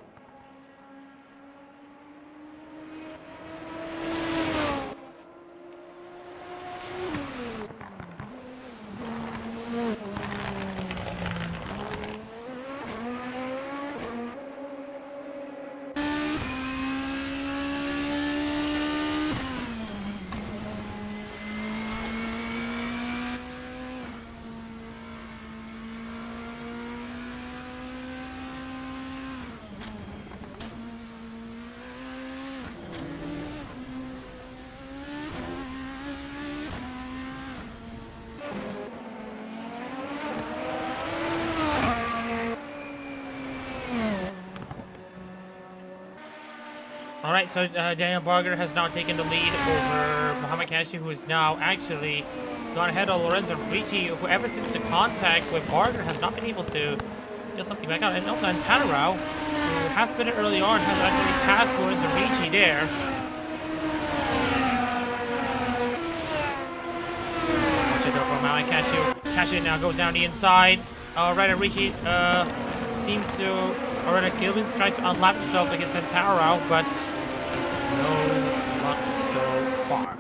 Alright, so Daniel Barger has now taken the lead over Mohamed Cashew, who is now actually gone ahead of Lorenzo Ricci, who ever since the contact with Barger has not been able to get something back out. And also Antanarao, who has been early on, has actually passed Lorenzo Ricci there. Watch it go from Mohamed Cashew. Cashew now goes down the inside. Alright, Ricci seems to... Alright, Gilbins tries to unlap himself against Antanarao, but no luck so far.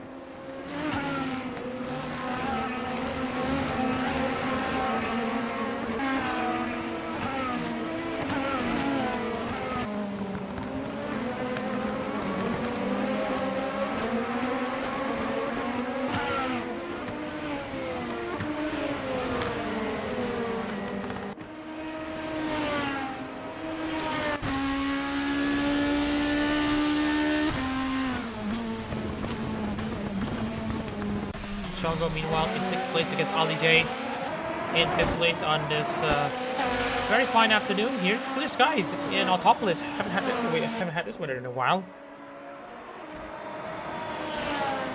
Chongo, meanwhile, in 6th place against Ali J. In 5th place on this very fine afternoon here. It's clear skies in Autopolis. Haven't had this weather in a while.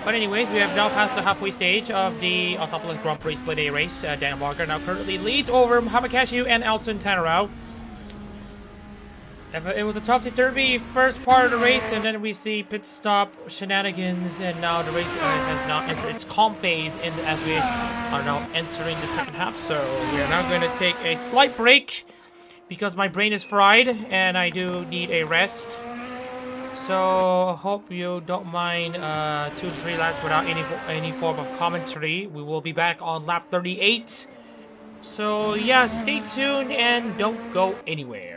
But anyways, we have now passed the halfway stage of the Autopolis Grand Prix Split A race. Daniel Barger now currently leads over Mohamed Cashew and Elson Tanarao. It was a topsy-turvy first part of the race, and then we see pit stop shenanigans, and now the race has now entered its calm phase as we are now entering the second half. So we are now going to take a slight break because my brain is fried and I do need a rest. So hope you don't mind 2 to 3 laps without any form of commentary. We will be back on lap 38. So yeah, stay tuned and don't go anywhere.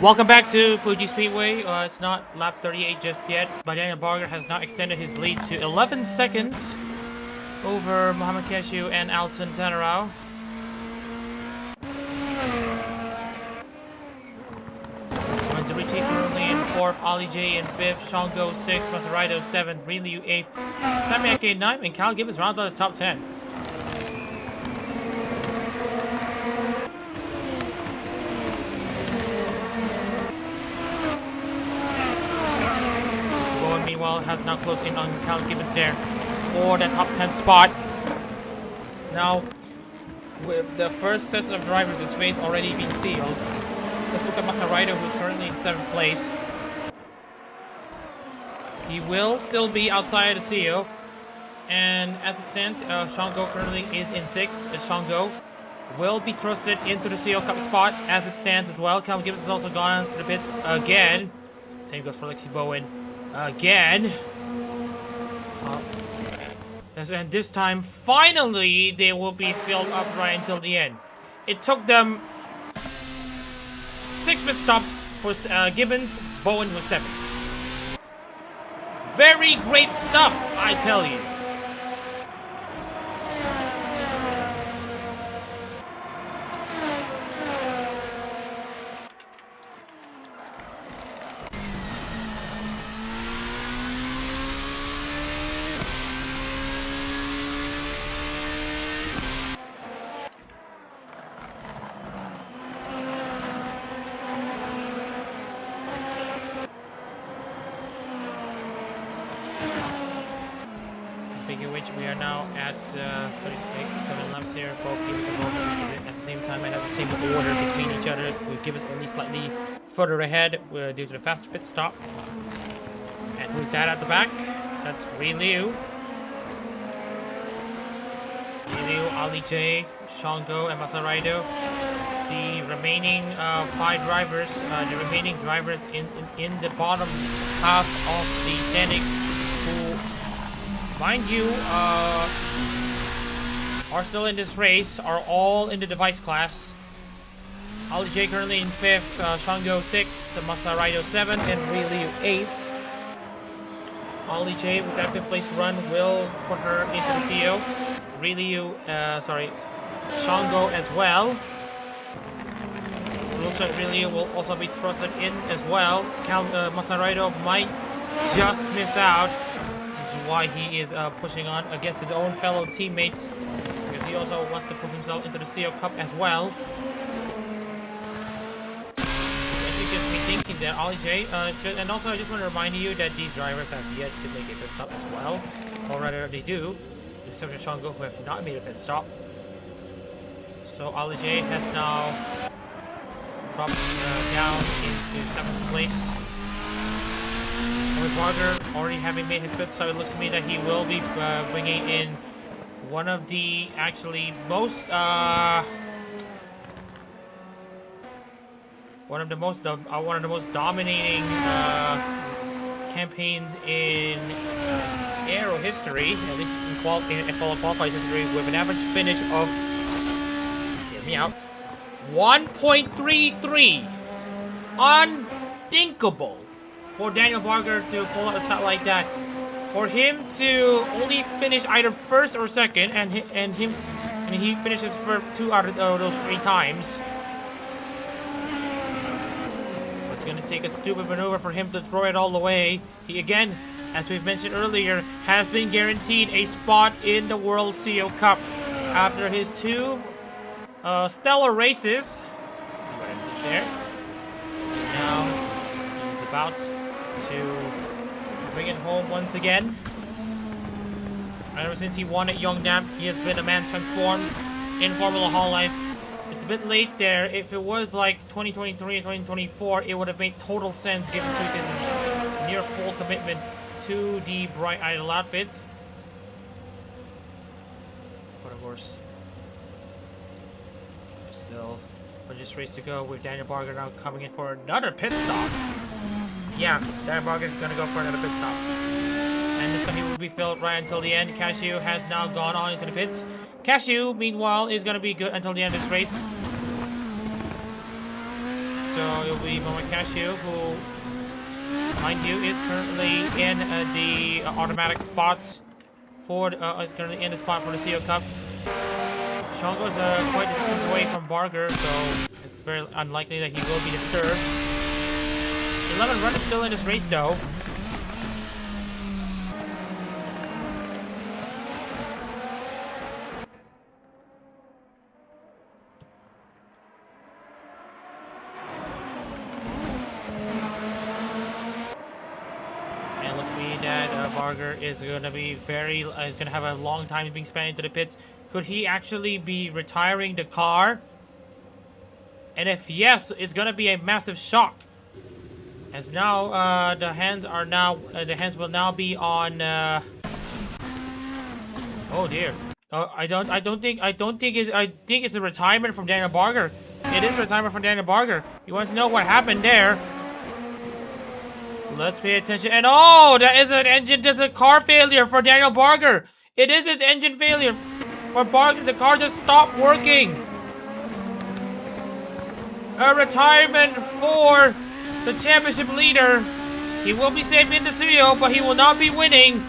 Welcome back to Fuji Speedway. It's not lap 38 just yet, but Daniel Barger has now extended his lead to 11 seconds over Mohamed Cashew and Alton Tanarau. Manzarichi currently in 4th, Ali J in 5th, Shango 6th, Masaraido 7th, Rinliu 8th, Samiak 9th, and Cal Gibbons rounds out the top 10. Meanwhile, has now closed in on Cal Gibbons there for the top 10 spot. Now, with the first set of drivers' fate already being sealed, let's look at Masaraido, who's currently in 7th place. He will still be outside the CEO, and as it stands, Shango currently is in 6th. Shango will be thrusted into the CEO Cup spot as it stands as well. Cal Gibbons has also gone to the pits again. Same goes for Lexi Bowen. Again. And this time, finally, they will be filled up right until the end. It took them 6 pit stops for Gibbons. Bowen was 7. Very great stuff, I tell you. We are now at 7 laps here. Both Gibbons are both at the same time and have the same order between each other. With Gibbons only slightly further ahead due to the faster pit stop. And who's that at the back? That's Rinliu. Rinliu, Ali J, Shango, and Masaraido. The remaining 5 drivers, the remaining drivers in the bottom half of the standings, who, mind you, are still in this race, are all in the device class. Ali J currently in 5th, Shango 6th, Masaraido 7th, and Rinliu 8th. Ali J with that 5th place run will put her into the CEO. Rinliu, Shango as well. It looks like Rinliu will also be thrusted in as well. Masaraido might just miss out. Why he is pushing on against his own fellow teammates, because he also wants to put himself into the CO Cup as well. It gets me thinking that Ali J, and also I just want to remind you that these drivers have yet to make a pit stop as well, or rather they do, except for Shango, who have not made a pit stop. So Ali J has now dropped down into 7th place. With Barger already having made his pit stop, it looks to me that he will be bringing in one of the most dominating campaigns in aero history, at least in F1 qualifiers history, with an average finish of, hear me out, 1.33. Unthinkable for Daniel Barger to pull out a stat like that. For him to only finish either 1st or 2nd, and he finishes first 2 out of those 3 times. It's gonna take a stupid maneuver for him to throw it all the way. He again, as we've mentioned earlier, has been guaranteed a spot in the World CO Cup after his 2 stellar races. Let's see what I did there. Now he's about to bring it home once again. Ever since he won at Yeongnam, he has been a man transformed in Formula Hololive. It's a bit late there. If it was like 2023 and 2024, it would have made total sense given Swiss's near full commitment to the Bright Idol outfit. But of course, there's still a just race to go with Daniel Barger now coming in for another pit stop. Yeah, Daniel Barger is going to go for another pit stop. And this time he will be filled right until the end. Cashew has now gone on into the pits. Cashew, meanwhile, is going to be good until the end of this race. So So it'll be Momokazu, who, mind you, is currently in the automatic spot for is currently in the spot for the CO Cup. Shango's quite a distance away from Barger, so it's very unlikely that he will be disturbed. 11 runners still in this race, though. Barger is going to be going to have a long time being spent into the pits. Could he actually be retiring the car? And if yes, it's going to be a massive shock. As now the hands will now be on. Oh dear. I think it's a retirement from Daniel Barger. It is a retirement from Daniel Barger. You want to know what happened there? Let's pay attention. And oh, that is an engine. There's a car failure for Daniel Barger. It is an engine failure for Barger. The car just stopped working. A retirement for the championship leader. He will be safe in the studio, but he will not be winning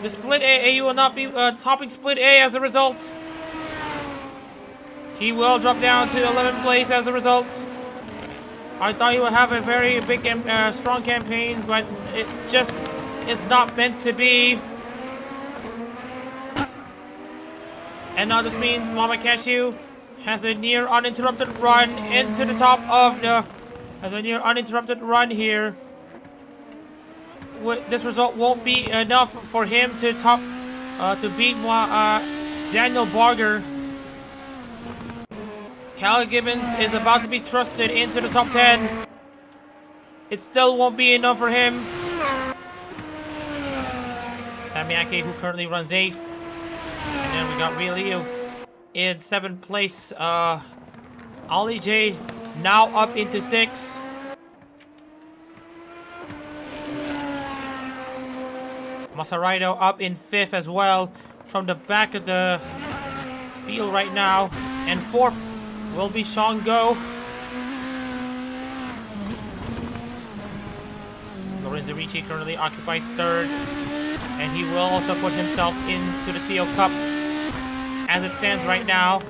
the split A. He will not be topping split A as a result. He will drop down to 11th place as a result. I thought he would have a very big, strong campaign, but it just is not meant to be. And now this means Momokazu has a near uninterrupted run into the top of the... Has a near uninterrupted run here. This result won't be enough for him to beat Daniel Barger. Cal Gibbons is about to be trusted into the top 10. It still won't be enough for him. Samiake, who currently runs 8th. And then we got Ryu in 7th place. Ali J now up into 6th. Masaraido up in 5th as well. From the back of the field right now. And 4th will be Shango. Lorenzo Ricci currently occupies 3rd. And he will also put himself into the CO Cup as it stands right now.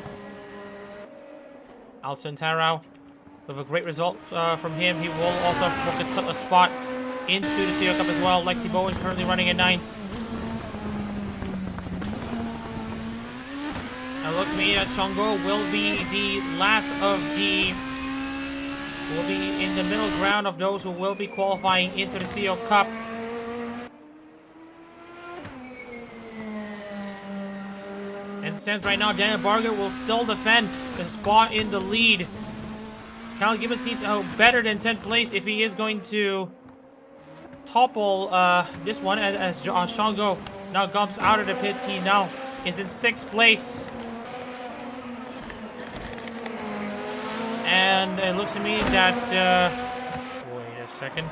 Alson Tarao, with a great result from him, he will also book a spot into the CO Cup as well. Lexi Bowen currently running at 9th. It looks to me that Shango will be the last of the... will be in the middle ground of those who will be qualifying into the CO Cup. As it stands right now, Daniel Barger will still defend the spot in the lead. Cal Gibbons needs better than 10th place if he is going to topple this one. As Shango now comes out of the pits, he now is in 6th place. And it looks to me that, wait a second.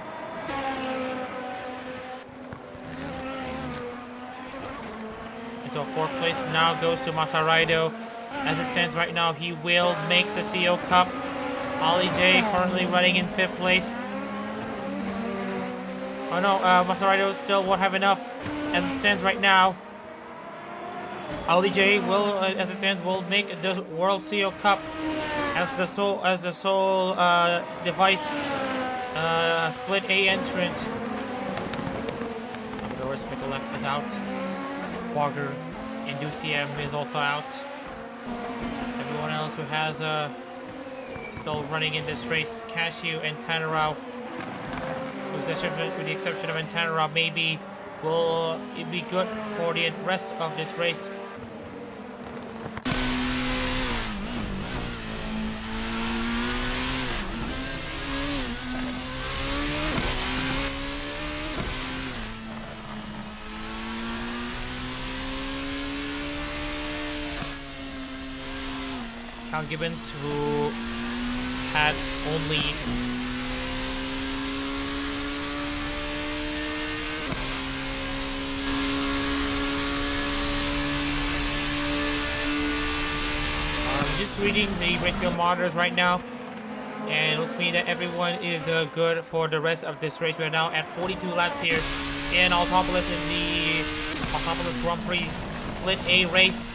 And so 4th place now goes to Masaraido. As it stands right now, he will make the CO Cup. Ali J currently running in 5th place. Oh no, Masaraido still won't have enough as it stands right now. Ali J will, as it stands, will make the World CO Cup as the sole device split A entrant. Doris Mikolev is out. Barger and DuCM is also out. Everyone else who has still running in this race, Cashew and Tanarao, with the exception of Tanarao, maybe will it be good for the rest of this race. Cal Gibbons, who had only just reading the race field monitors right now. And it looks to me that everyone is good for the rest of this race. We're now at 42 laps here in Autopolis in the Autopolis Grand Prix Split A race.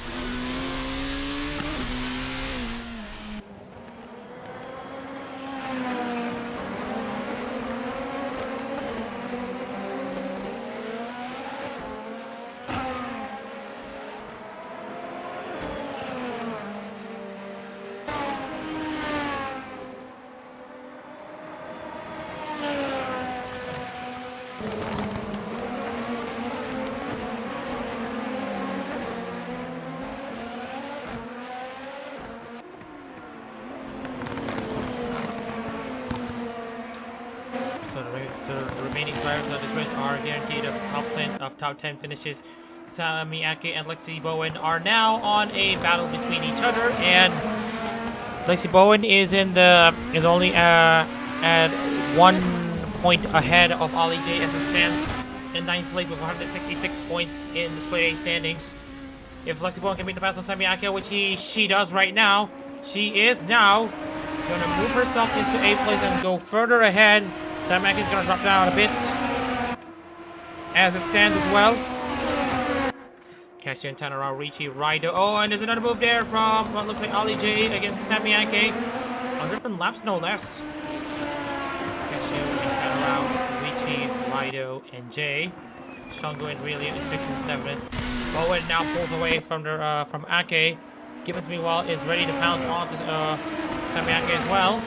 So the remaining drivers of this race are guaranteed of top 10 finishes. Sami Ake and Lexi Bowen are now on a battle between each other, and Lexi Bowen is only at 1 point ahead of Ollie J as it stands in 9th place with 166 points in the Split A standings. If Lexi Bowen can make the pass on Sami Ake, which she does right now, she is now gonna move herself into 8th place and go further ahead. Sami Ake is gonna drop down a bit as it stands as well. Cashier and turn around, Richie, Ryder. Oh, and there's another move there from what looks like Ollie J against Sami Ake. On different laps, no less. Cashier and turn around, Richie, Ryder, and Jay. Shango and Really in 6th and 7th. Bowen now pulls away from Ake. Gibbons, meanwhile, is ready to pounce on this, Sami Ake as well.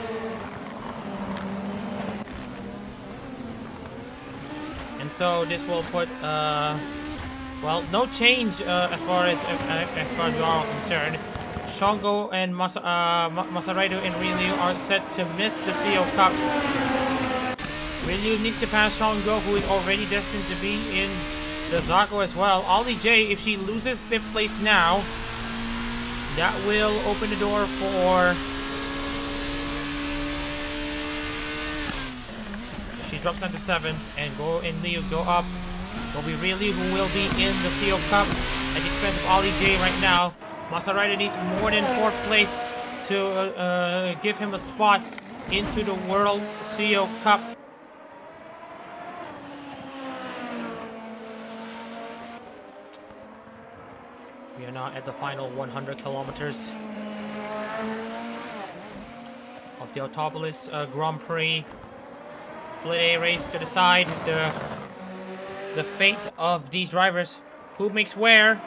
And so this will put, well, no change as far as we are concerned. Shango and Masaraido and Ryu are set to miss the CO Cup. Ryu needs to pass Shango, who is already destined to be in the Zarko as well. Ollie J, if she loses 5th place now, that will open the door for... She drops down to 7th, and Liu go up. Will be Really who will be in the CO Cup at the expense of Ollie J right now. Masaraido needs more than 4th place to give him a spot into the World CO Cup. We are now at the final 100 kilometers of the Autopolis Grand Prix Split A race to decide the fate of these drivers. Who makes where?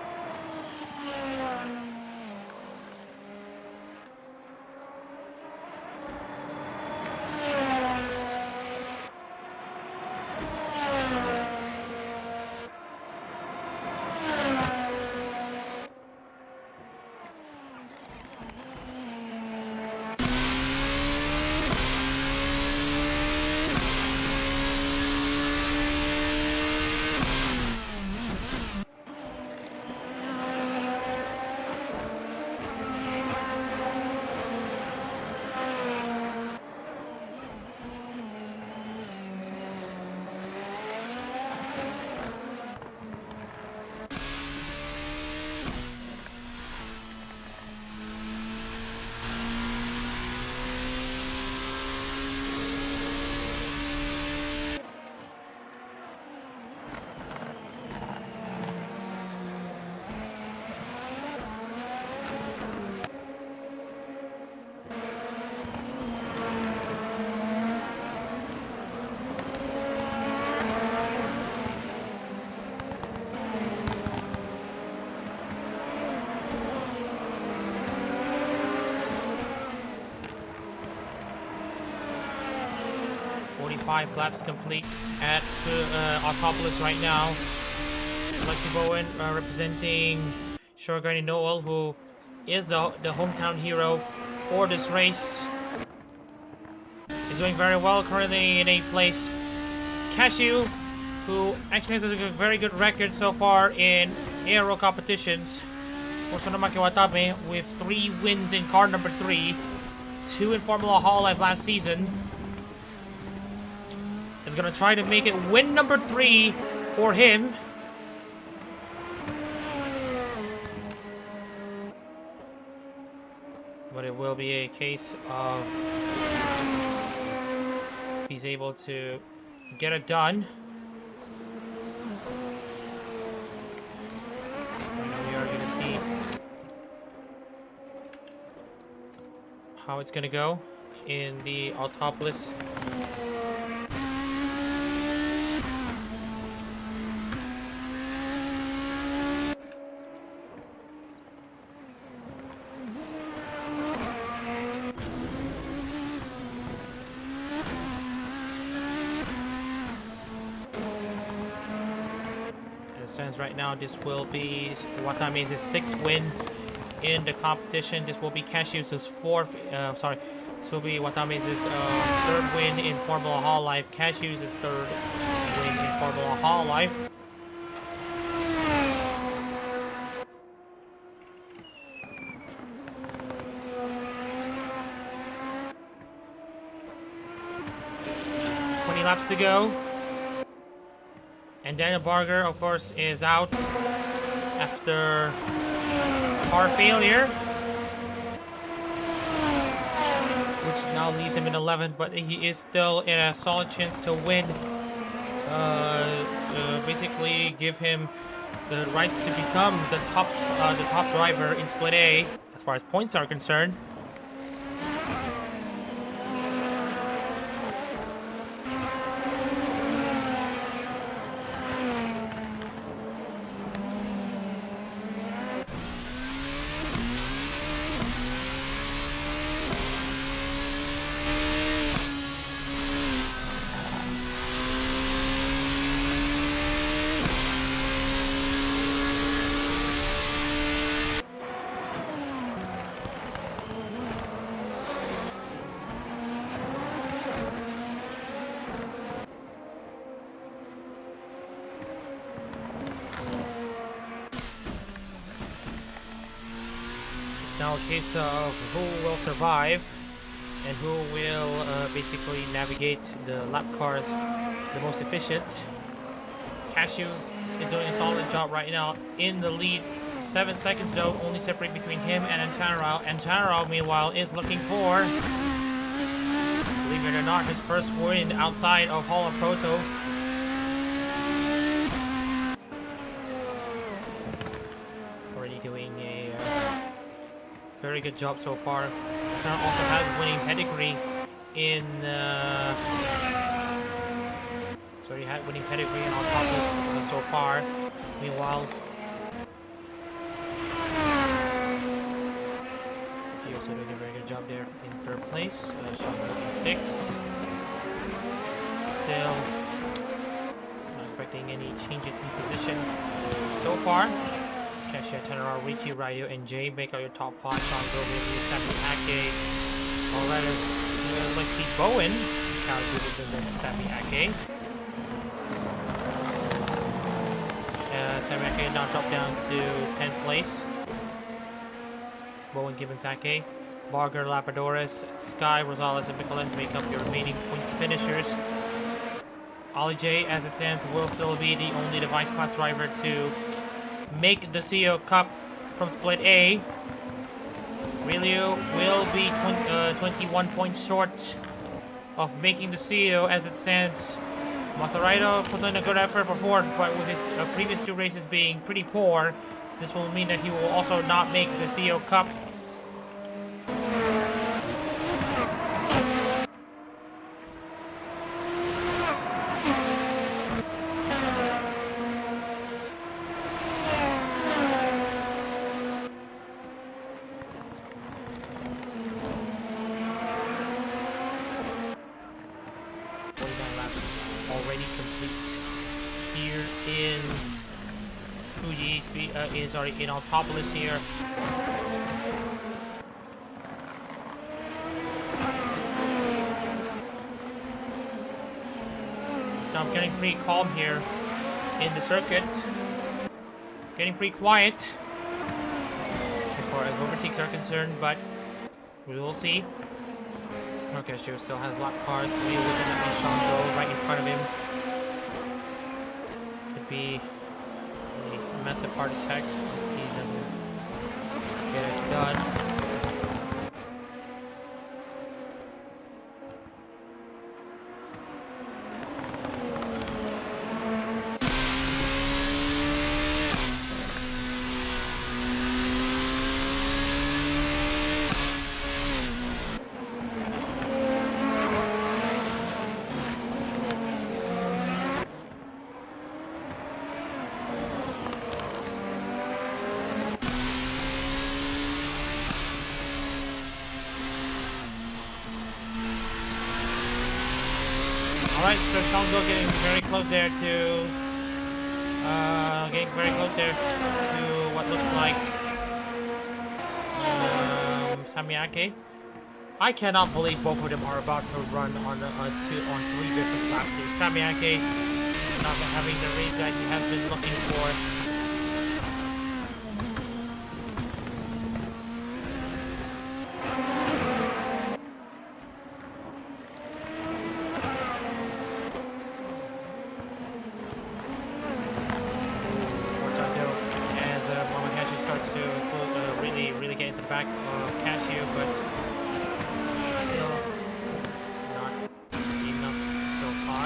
Five laps complete at Autopolis right now. Lexi Bowen representing Shorgani Noel, who is the hometown hero for this race. He's doing very well, currently in 8th place. Cashew, who actually has a very good record so far in aero competitions for Sonomaki Watame, with 3 wins in car number 3, 2 in Formula Hololive last season. Is gonna try to make it win number 3 for him. But it will be a case of he's able to get it done. Right now we are going to see how it's going to go in the Autopolis. Right now, this will be Watanabe's 6th win in the competition. This will be Cashew's 4th. This will be Watanabe's 3rd win in Formula Hololive. Cashew's 3rd win in Formula Hololive. Laps to go. And Daniel Barger, of course, is out after car failure, which now leaves him in 11th, but he is still in a solid chance to win. Basically give him the rights to become the top driver in Split A as far as points are concerned. Now a case of who will survive and who will basically navigate the lap cars the most efficient. Cashew is doing a solid job right now in the lead. 7 seconds though, only separate between him and Antanarao. Antanarao, meanwhile, is looking for, believe it or not, his first win outside of Holo Proto. Already doing a very good job so far. Antanarao also has winning pedigree in so he had winning pedigree in Autopolis so far. Meanwhile, he also doing a very good job there in 3rd place. Sean in 6th. Still not expecting any changes in position so far. Cassia, Antanarao, Richie, Radio, and Jay make out your top 5. Sean Gilbert, Sammy Ake. Alright, let's see Bowen. Kind of good than Sammy Ake. Sammy Ake now dropped down to 10th place. Bowen, Gibbons, Ake. Barger, Labradores, Sky, Rosales, and Michelin make up your remaining points finishers. Ollie J, as it stands, will still be the only device class driver to make the CEO Cup from Split A. Relio will be 21 points short of making the CEO as it stands. Masaraido puts in a good effort for 4th, but with his previous 2 races being pretty poor, this will mean that he will also not make the CEO Cup. Is already in Autopolis here. So now I'm getting pretty calm here in the circuit. Getting pretty quiet as far as overtakes are concerned, but we will see. Okay, Joe still has lap cars. So we're looking at Sean go right in front of him. Could be a massive heart attack if he doesn't get it done. Alright, so Shango getting very close there to what looks like Samiake. I cannot believe both of them are about to run on 3 different laps here. Samiake not having the race that he has been looking for. Really get into the back of Cashew, but still not enough so far.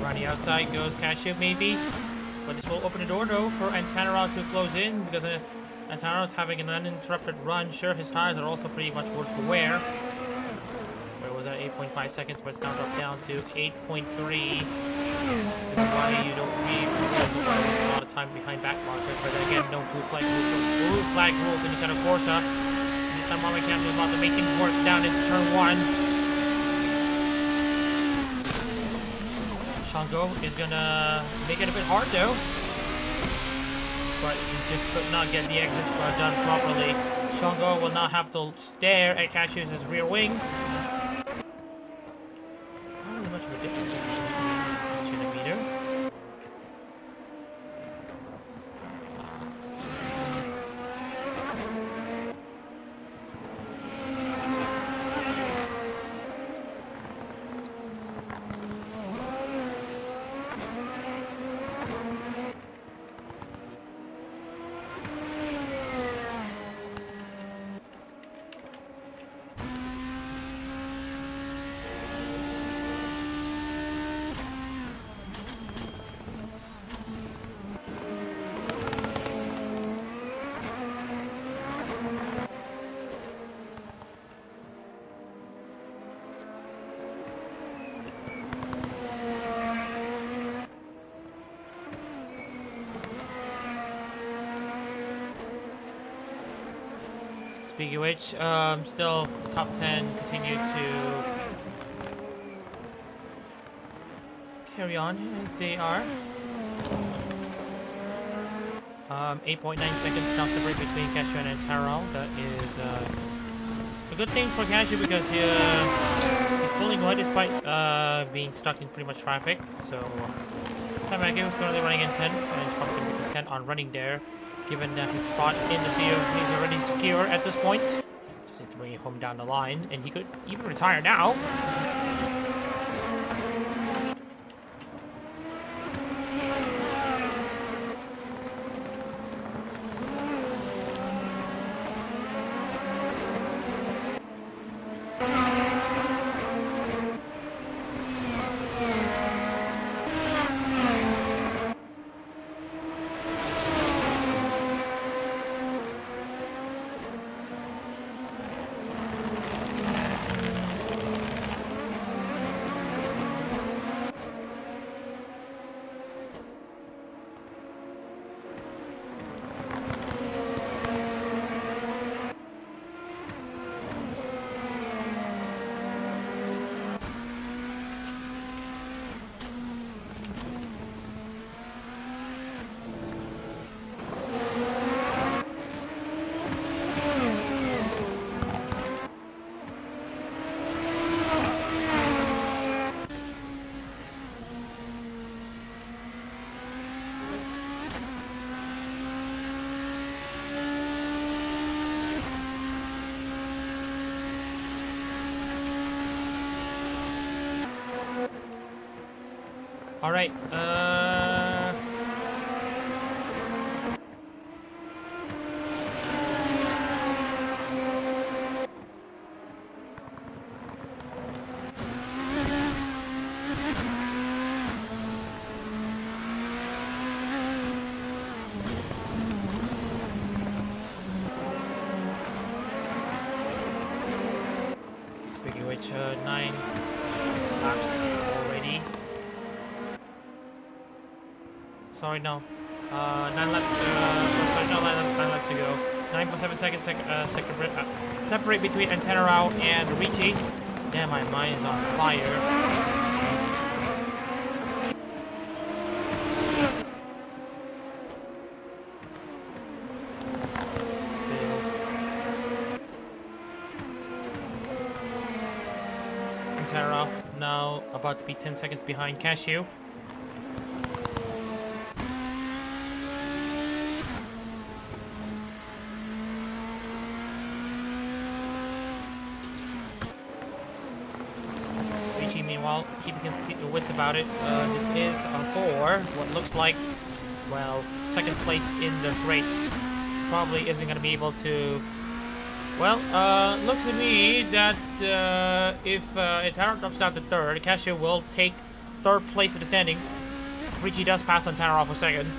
On the outside goes Cashew maybe, but this will open the door though for Antanarao to close in because Antanarao is having an uninterrupted run. Sure, his tires are also pretty much worse for wear. Where was that? 8.5 seconds, but it's now dropped down to 8.3. This is why you don't really waste a lot of time behind back markers. But then again, no blue flag rules. So blue flag rules in the center Corsa. This time Mama Cam is about to make things work down in turn 1. Shango is gonna make it a bit hard though, but he just could not get the exit done properly. Shango will now have to stare at Cashew's rear wing. Not really much of a difference in the meter. Speaking of which, still top 10 continue to carry on as they are. 8.9 seconds now separate between Cashew and Antanarao. That is a good thing for Cashew because he's pulling away despite being stuck in pretty much traffic. So Samake was currently running in 10th and he's probably going to be content on running there. Given that his spot in the CEO is already secure at this point. Just need to bring it home down the line, and he could even retire now. All right. Speaking of which, 9 laps already. Sorry, no. 9 laps. Sorry, no, 9 laps to go. 9.7 seconds separate between Antenarao and Ricci. Damn, my mind is on fire. Now about to be 10 seconds behind Cashew. Ricci, meanwhile, keeping his wits about it. This is for what looks like, well, second place in the race. Probably isn't going to be able to. Well, looks to me that if Antenarao drops down to third, Cashew will take third place in the standings. If Ricci does pass Antenarao for second.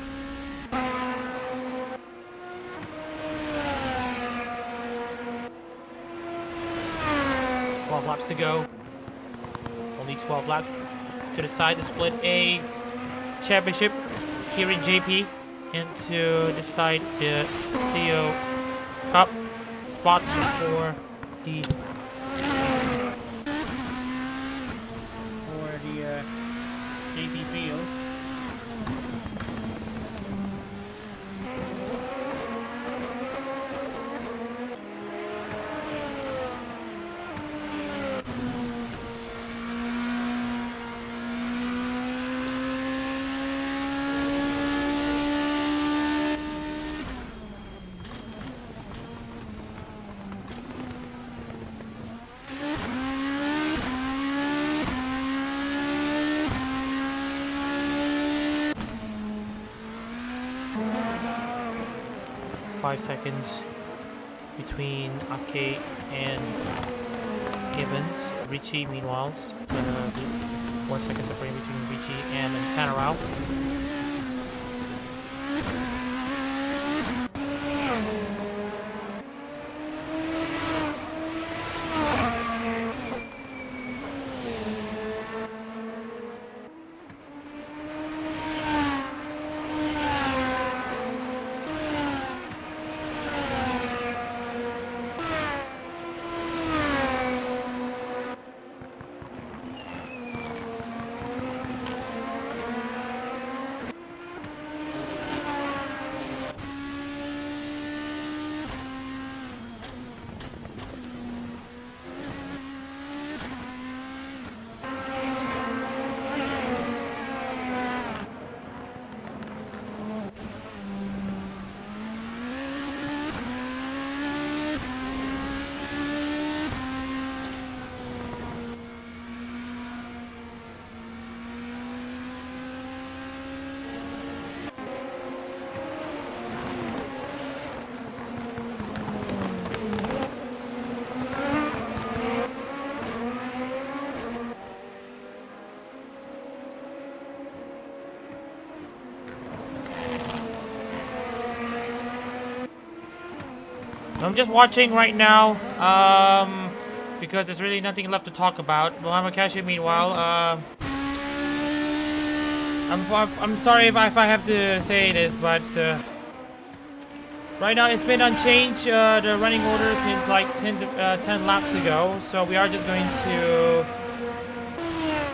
Laps to go. Only 12 laps to decide to split a championship here in JP and to decide the CO Cup spots for the JP field. Seconds between Ake and Gibbons. Ricci, meanwhile, 1 second separating between Ricci and Antenarao. I'm just watching right now, because there's really nothing left to talk about. Mohamed Cashew, meanwhile, I'm sorry if I have to say this, but right now it's been unchanged, the running order since like 10 laps ago. So we are just going to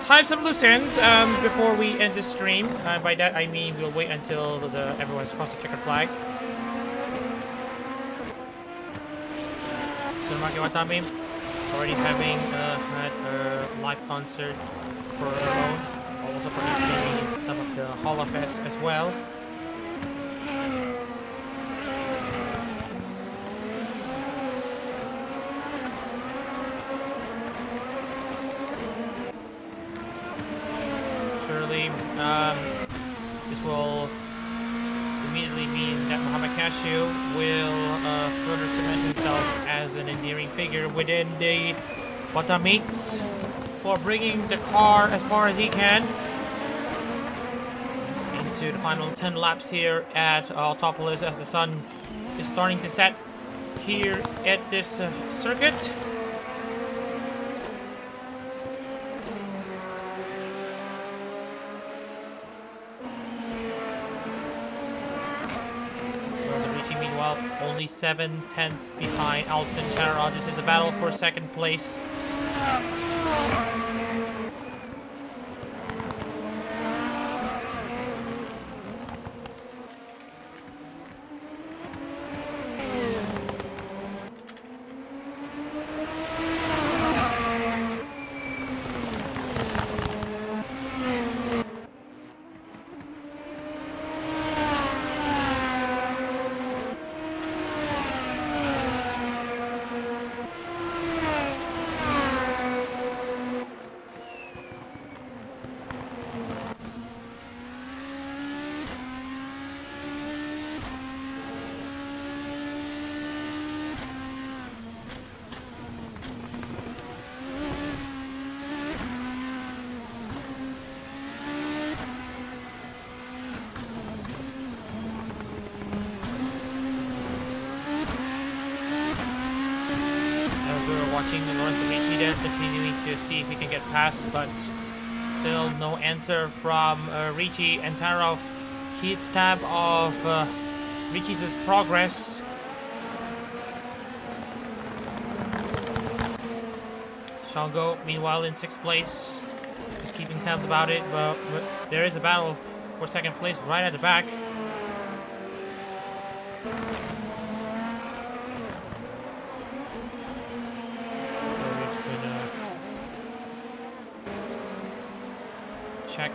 tie some loose ends before we end the stream. By that I mean we'll wait until everyone's crossed the checkered flag. So Maki Watami already having had a live concert for her own, also participating in some of the Hololive as well. Surely, this will immediately mean that Mohamed Cashew will further cement himself as an endearing figure within the Watamites for bringing the car as far as he can into the final 10 laps here at Autopolis as the sun is starting to set here at this circuit. only 7/10 behind Alison Tara. This is a battle for second place. Watching Lorenzo Ricci there, continuing to see if he can get past, but still no answer from Ricci. And Taro keeps tab of Ricci's progress. Shango, meanwhile, in 6th place, just keeping tabs about it, but there is a battle for 2nd place right at the back. Check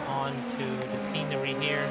onto the scenery here.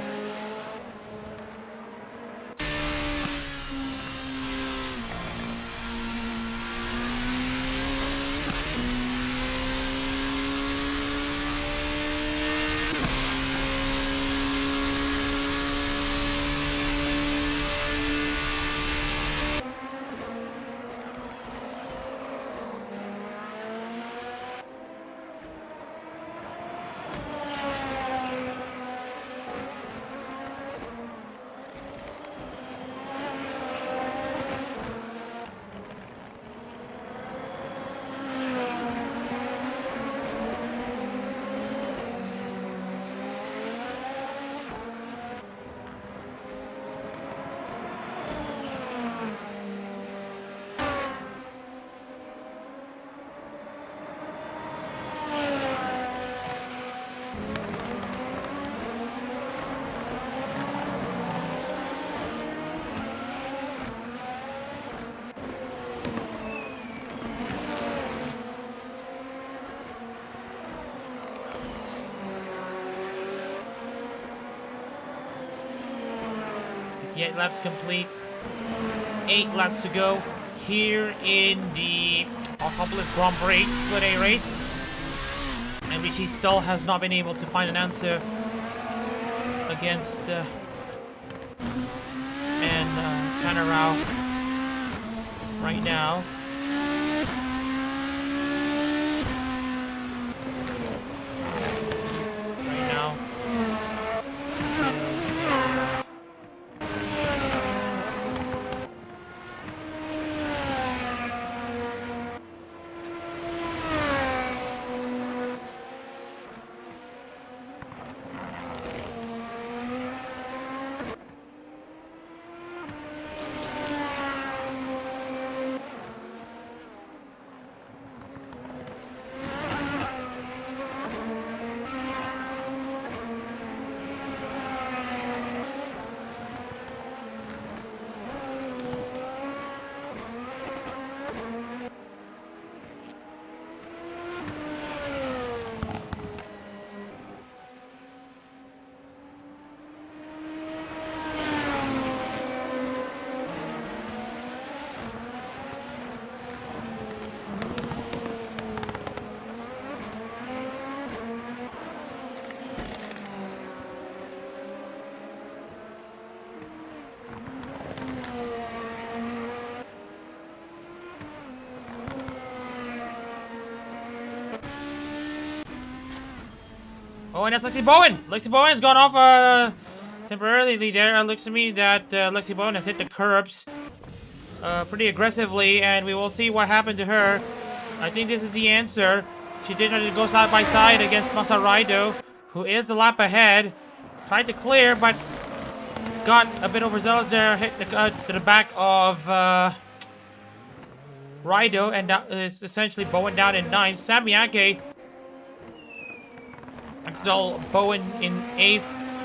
The 8 laps complete. 8 laps to go here in the Autopolis Grand Prix Split A race. And Ricci still has not been able to find an answer against Tanarao right now. Oh, and that's Lexi Bowen! Lexi Bowen has gone off temporarily there. It looks to me that Lexi Bowen has hit the curbs pretty aggressively, and we will see what happened to her. I think this is the answer. She did try to go side by side against Masaraido, who is a lap ahead. Tried to clear, but got a bit overzealous there, hit to the back of Rido, and that is essentially Bowen down in 9th. Samiake still Bowen in 8th.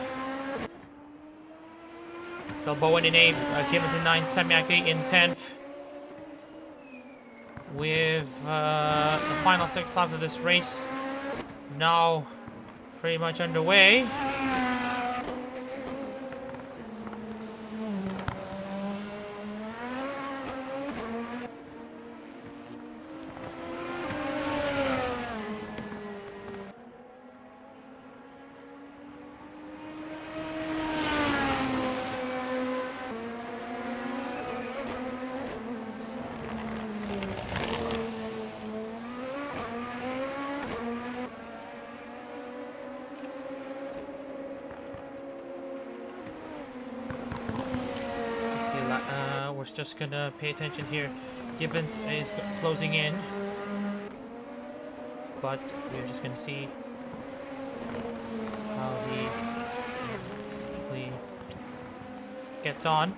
Still Bowen in 8th, Gibbons in 9th, Samiake in 10th. With the final 6 laps of this race now pretty much underway. We're just gonna pay attention here. Gibbons is closing in, but we're just gonna see how he simply gets on.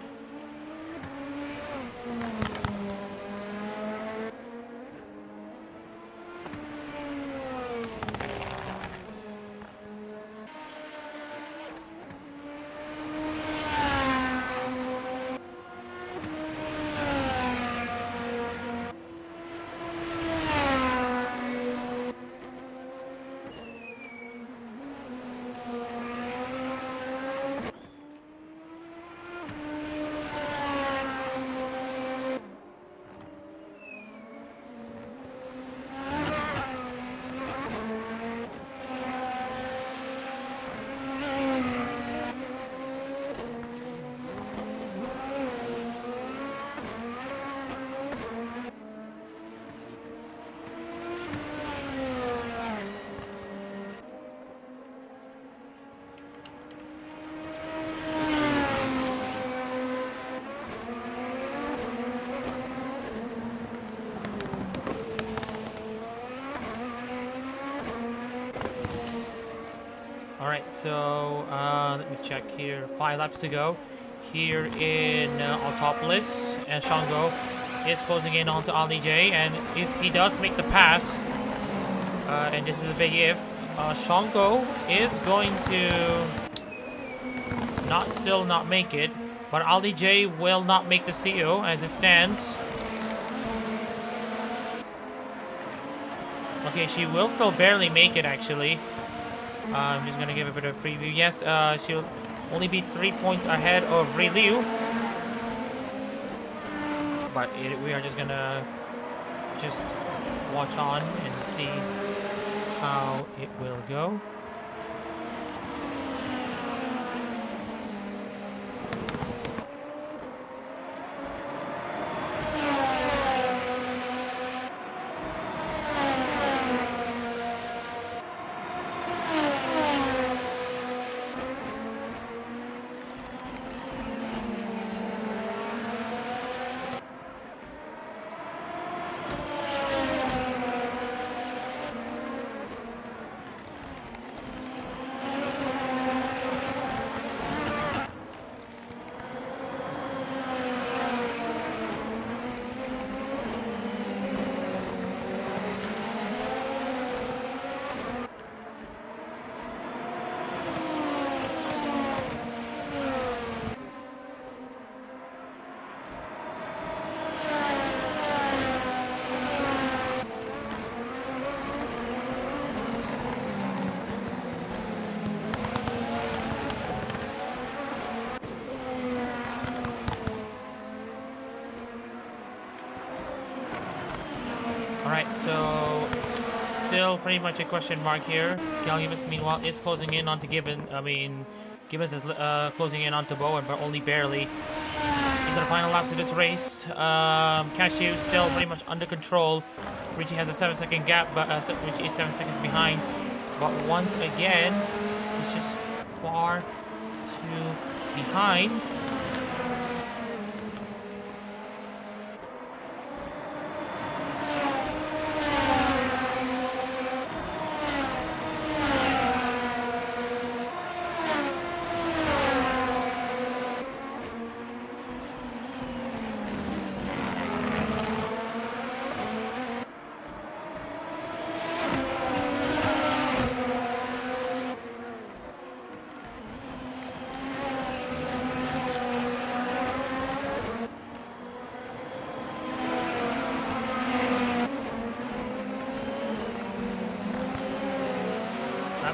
Alright, so let me check here. 5 laps to go here in Autopolis, and Shango is closing in onto Ali J, and if he does make the pass, and this is a big if, Shango is going to still not make it, but Ali J will not make the CO as it stands. Okay, she will still barely make it actually. I'm just gonna give a bit of a preview. Yes, she'll only be 3 points ahead of Liu. But we are just gonna watch on and see how it will go. Alright, so still pretty much a question mark here. Gibbons, meanwhile, is closing in onto Gibbons. Gibbons is closing in onto Bowen, but only barely. Into the final laps of this race. Cashew still pretty much under control. Richie has a 7-second gap, but Richie is 7 seconds behind. But once again, he's just far too behind.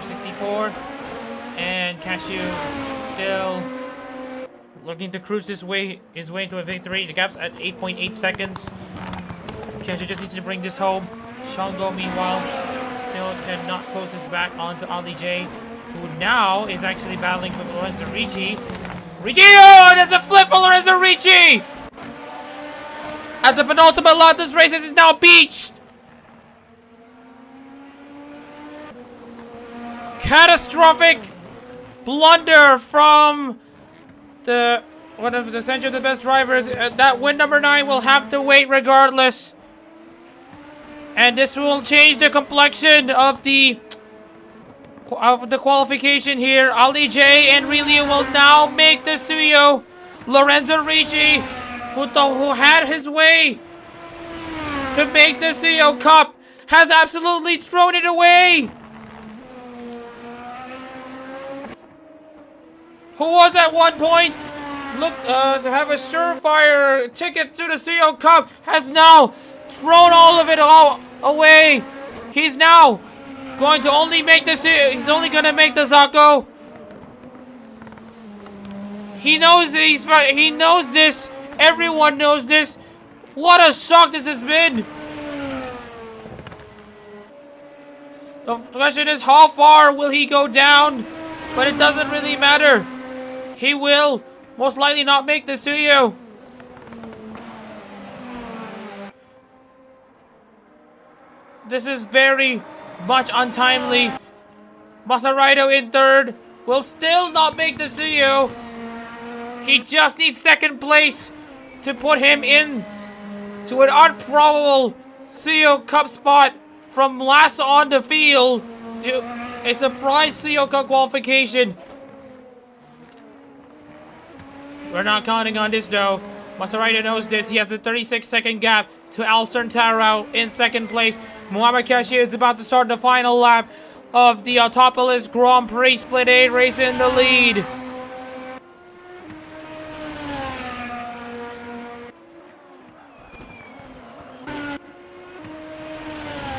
64. And Cashew still looking to cruise his way into a victory. The gap's at 8.8 seconds. Cashew just needs to bring this home. Shango, meanwhile, still cannot close his back onto Ali J, who now is actually battling with Lorenzo Ricci. Ricci! Oh, there's a flip for Lorenzo Ricci! At the penultimate lap, this race is now beached! Catastrophic blunder from one of the essentially the best drivers. That win number 9 will have to wait regardless. And this will change the complexion of the qualification here. Ali J and Riliu will now make the Suyo. Lorenzo Ricci, who had his way to make the Suyo Cup, has absolutely thrown it away. Who was at one point looked to have a surefire ticket to the Suyo Cup, has now thrown all of it away. He's now going to only make this. He's only going to make the Zako. He knows he knows this. Everyone knows this. What a shock this has been. The question is, how far will he go down? But it doesn't really matter. He will most likely not make the Suyo. This is very much untimely. Masaraido in third will still not make the Suyo. He just needs second place to put him in to an improbable Suyo Cup spot from last on the field to a surprise Suyo Cup qualification. We're not counting on this though. Masaraido knows this. He has a 36-second gap to Alcern Tarao in second place. Mohamed Cashew is about to start the final lap of the Autopolis Grand Prix Split 8 race in the lead.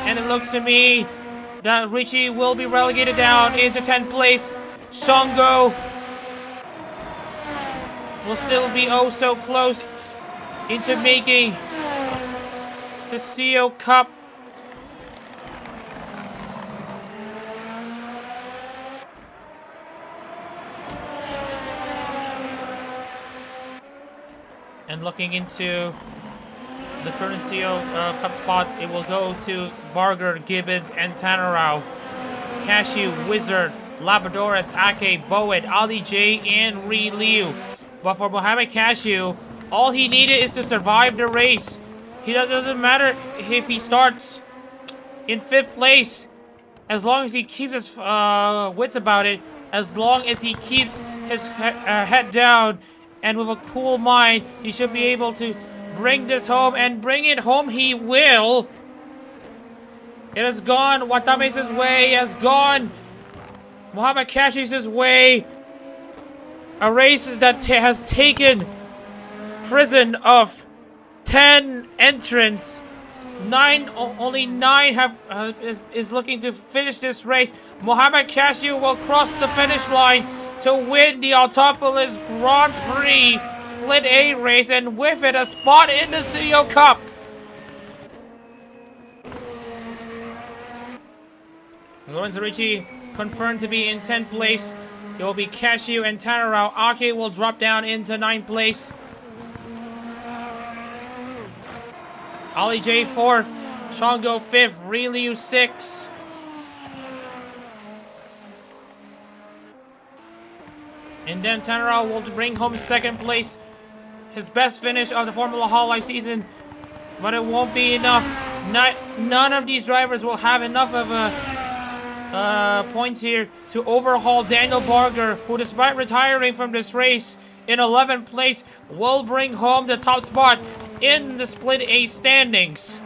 And it looks to me that Ricci will be relegated down into 10th place. Shango will still be oh so close into making the CO Cup. And looking into the current CO Cup spots, it will go to Barger, Gibbons, and Tanarau. Cashew, Wizard, Labradorus, Ake, Boed, Ali J, and Riliu. But for Mohamed Cashew, all he needed is to survive the race. It doesn't matter if he starts in 5th place, as long as he keeps his wits about it, as long as he keeps his head down and with a cool mind, he should be able to bring this home, and bring it home he will. It has gone Watame's way, it has gone Mohamed Cashew's way. A race that has taken prison of 10 entrants. Only 9 is looking to finish this race. Mohamed Cashew will cross the finish line to win the Autopolis Grand Prix Split A race, and with it a spot in the CEO Cup. Lorenzo Ricci confirmed to be in 10th place. It will be Cashew and Tanarau. Ake will drop down into 9th place. Ali J 4th. Shango 5th. Riliu 6th. And then Tanarau will bring home 2nd place. His best finish of the Formula Hololive season. But it won't be enough. None of these drivers will have enough of points here to overhaul Daniel Barger, who despite retiring from this race in 11th place, will bring home the top spot in the Split A standings.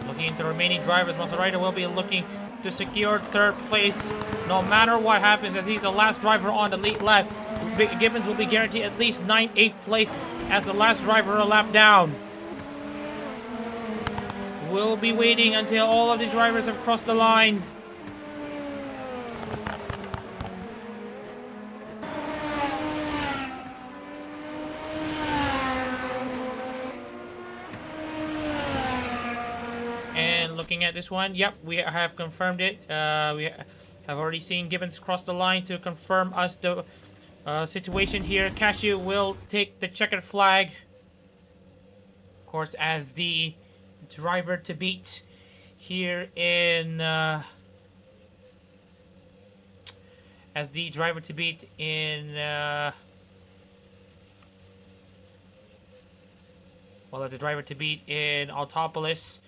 Looking into the remaining drivers, Masaraido will be looking to secure 3rd place no matter what happens, as he's the last driver on the lead lap. Gibbons will be guaranteed at least 8th place as the last driver a lap down. will be waiting until all of the drivers have crossed the line. And looking at this one, yep, we have confirmed it. We have already seen Gibbons cross the line to confirm us the situation here. Cashew will take the checkered flag, of course, as the driver to beat here in well, as the driver to beat in Autopolis.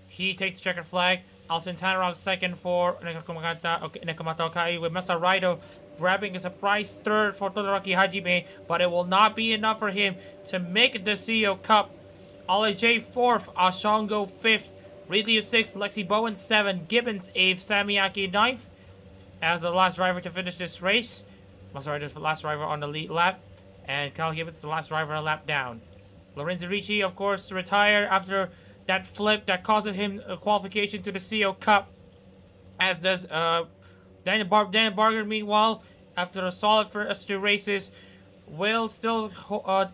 He takes the checkered flag. Alcin Tannerov second for Nekomata Okai, with Masaraido grabbing a surprise third for Todoroki Hajime, but it will not be enough for him to make the CEO Cup. Ollie J 4th, Ashongo 5th, Ridley 6th, Lexi Bowen 7th, Gibbons 8th, Samiaki 9th as the last driver to finish this race. Masaraido is the last driver on the lead lap, and Kyle Gibbons the last driver a lap down. Lorenzo Ricci, of course, retired after that flip that caused him a qualification to the CO Cup, as does Daniel Barger. Meanwhile, after a solid first two races, will still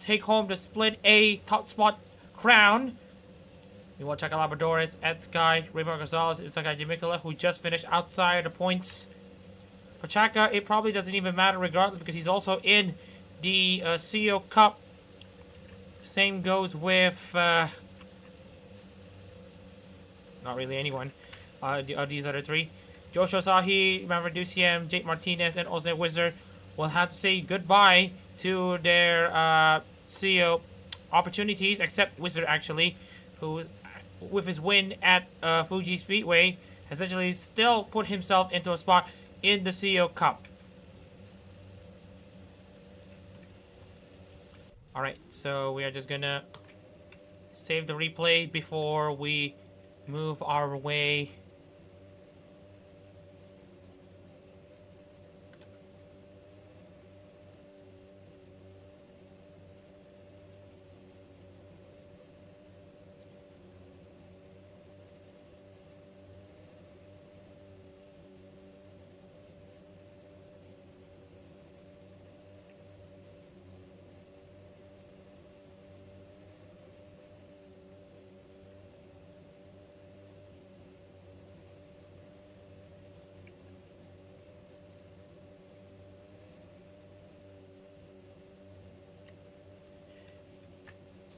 take home the Split A top spot crown. We want Chaka Labradores, Ed Sky, Raymond Gonzalez, Isakai Jimikala, who just finished outside the points. For Chaka, it probably doesn't even matter regardless, because he's also in the CO Cup. Same goes with not really anyone. These other three. Joshua Sahi, Maverdusiem, Jake Martinez, and Ozzy Wizard will have to say goodbye to their CEO opportunities, except Wizard actually, who, with his win at Fuji Speedway, has actually still put himself into a spot in the CEO Cup. Alright, so we are just gonna save the replay before we move our way.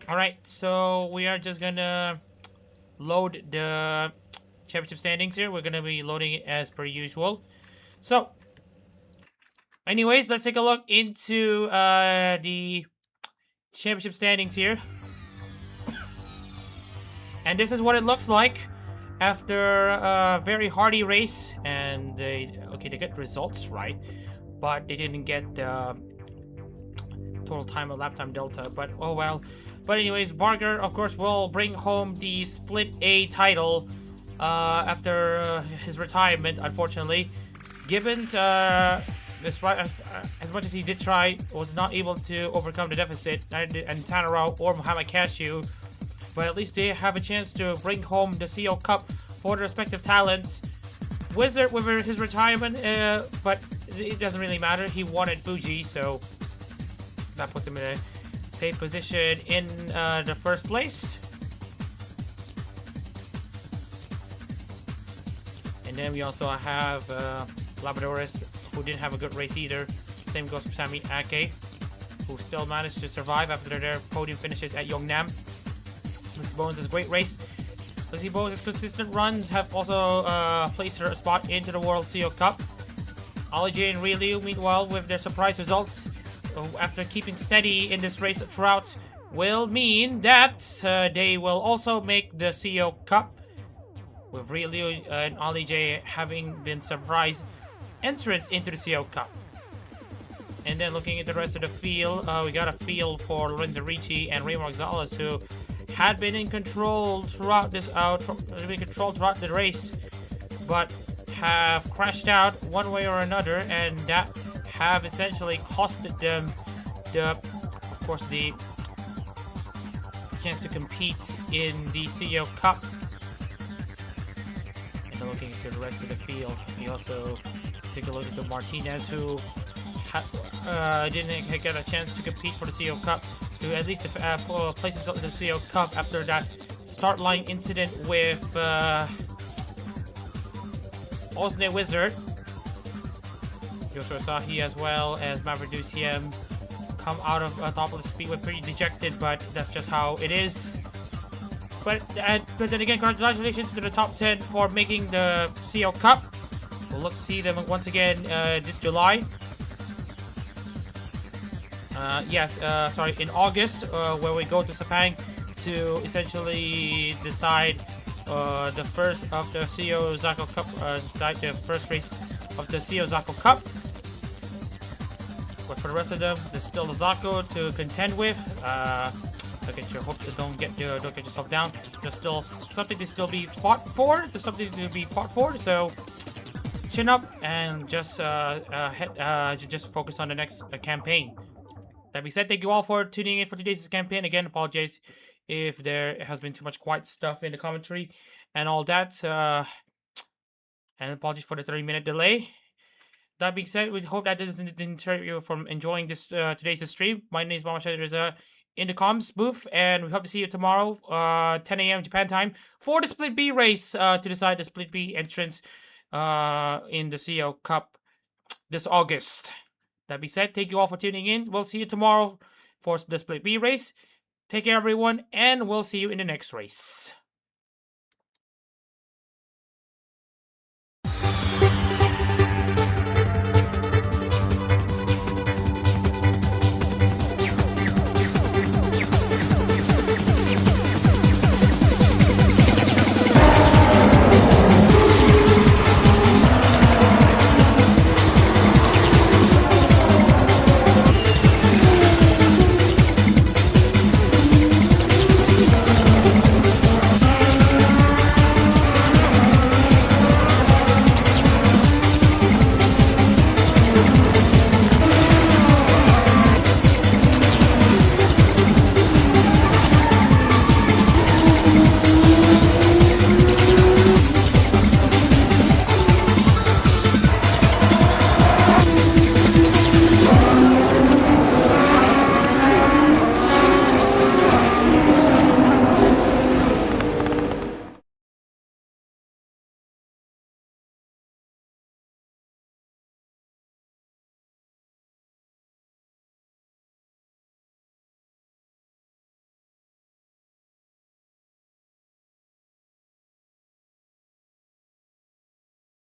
Alright, so we are just gonna load the championship standings here. We're gonna be loading it as per usual. So, anyways, let's take a look into the championship standings here. And this is what it looks like after a very hardy race. And they get results right, but they didn't get the total time or lap time delta, but oh well. But anyways, Barger, of course, will bring home the Split A title after his retirement, unfortunately. Gibbons, as much as he did try, was not able to overcome the deficit, and Tannerau or Muhammad Cashew. But at least they have a chance to bring home the CO Cup for their respective talents. Wizard with his retirement, but it doesn't really matter. He won at Fuji, so that puts him in a safe position in the first place. And then we also have Labradores, who didn't have a good race either. Same goes for Sami Ake, who still managed to survive after their podium finishes at Yongnam. Lizzie Bones has a great race. Lizzie Bones' consistent runs have also placed her a spot into the World CO Cup. Ollie J and Ri Liu, meanwhile, with their surprise results after keeping steady in this race throughout, will mean that they will also make the CO Cup, with Ri Liu and Ollie J having been surprise entrants into the CO Cup. And then looking at the rest of the field, we got a field for Lorenzo Ricci and Raymond Gonzalez, who had been in control throughout this throughout the race, but have crashed out one way or another, and that have essentially costed them the chance to compete in the CEO Cup. And looking into the rest of the field, we also take a look at the Martinez, who didn't get a chance to compete for the CO Cup, to at least place himself in the CO Cup after that start line incident with Osne Wizard. Joshua Sahi as well as Maverick Duciem come out of top of the speedway pretty dejected, but that's just how it is. But then again, congratulations to the top 10 for making the CO Cup. We'll look to see them once again this July. In August, where we go to Sepang to essentially decide the first of the CO Zako Cup, decide the first race of the CO Zako Cup. But for the rest of them, there's still the Zako to contend with. Look at your hope to don't get yourself down. There's still something to still be fought for. There's something to be fought for. So chin up and just focus on the next campaign. That being said, thank you all for tuning in for today's campaign. Again, apologize if there has been too much quiet stuff in the commentary and all that. And apologies for the 30-minute delay. That being said, we hope that doesn't deter you from enjoying this today's stream. My name is Mama Shaders in the comms booth, and we hope to see you tomorrow, 10 a.m. Japan time, for the Split B race to decide the Split B entrance in the CO Cup this August. That being said, thank you all for tuning in. We'll see you tomorrow for the Split B race. Take care, everyone, and we'll see you in the next race.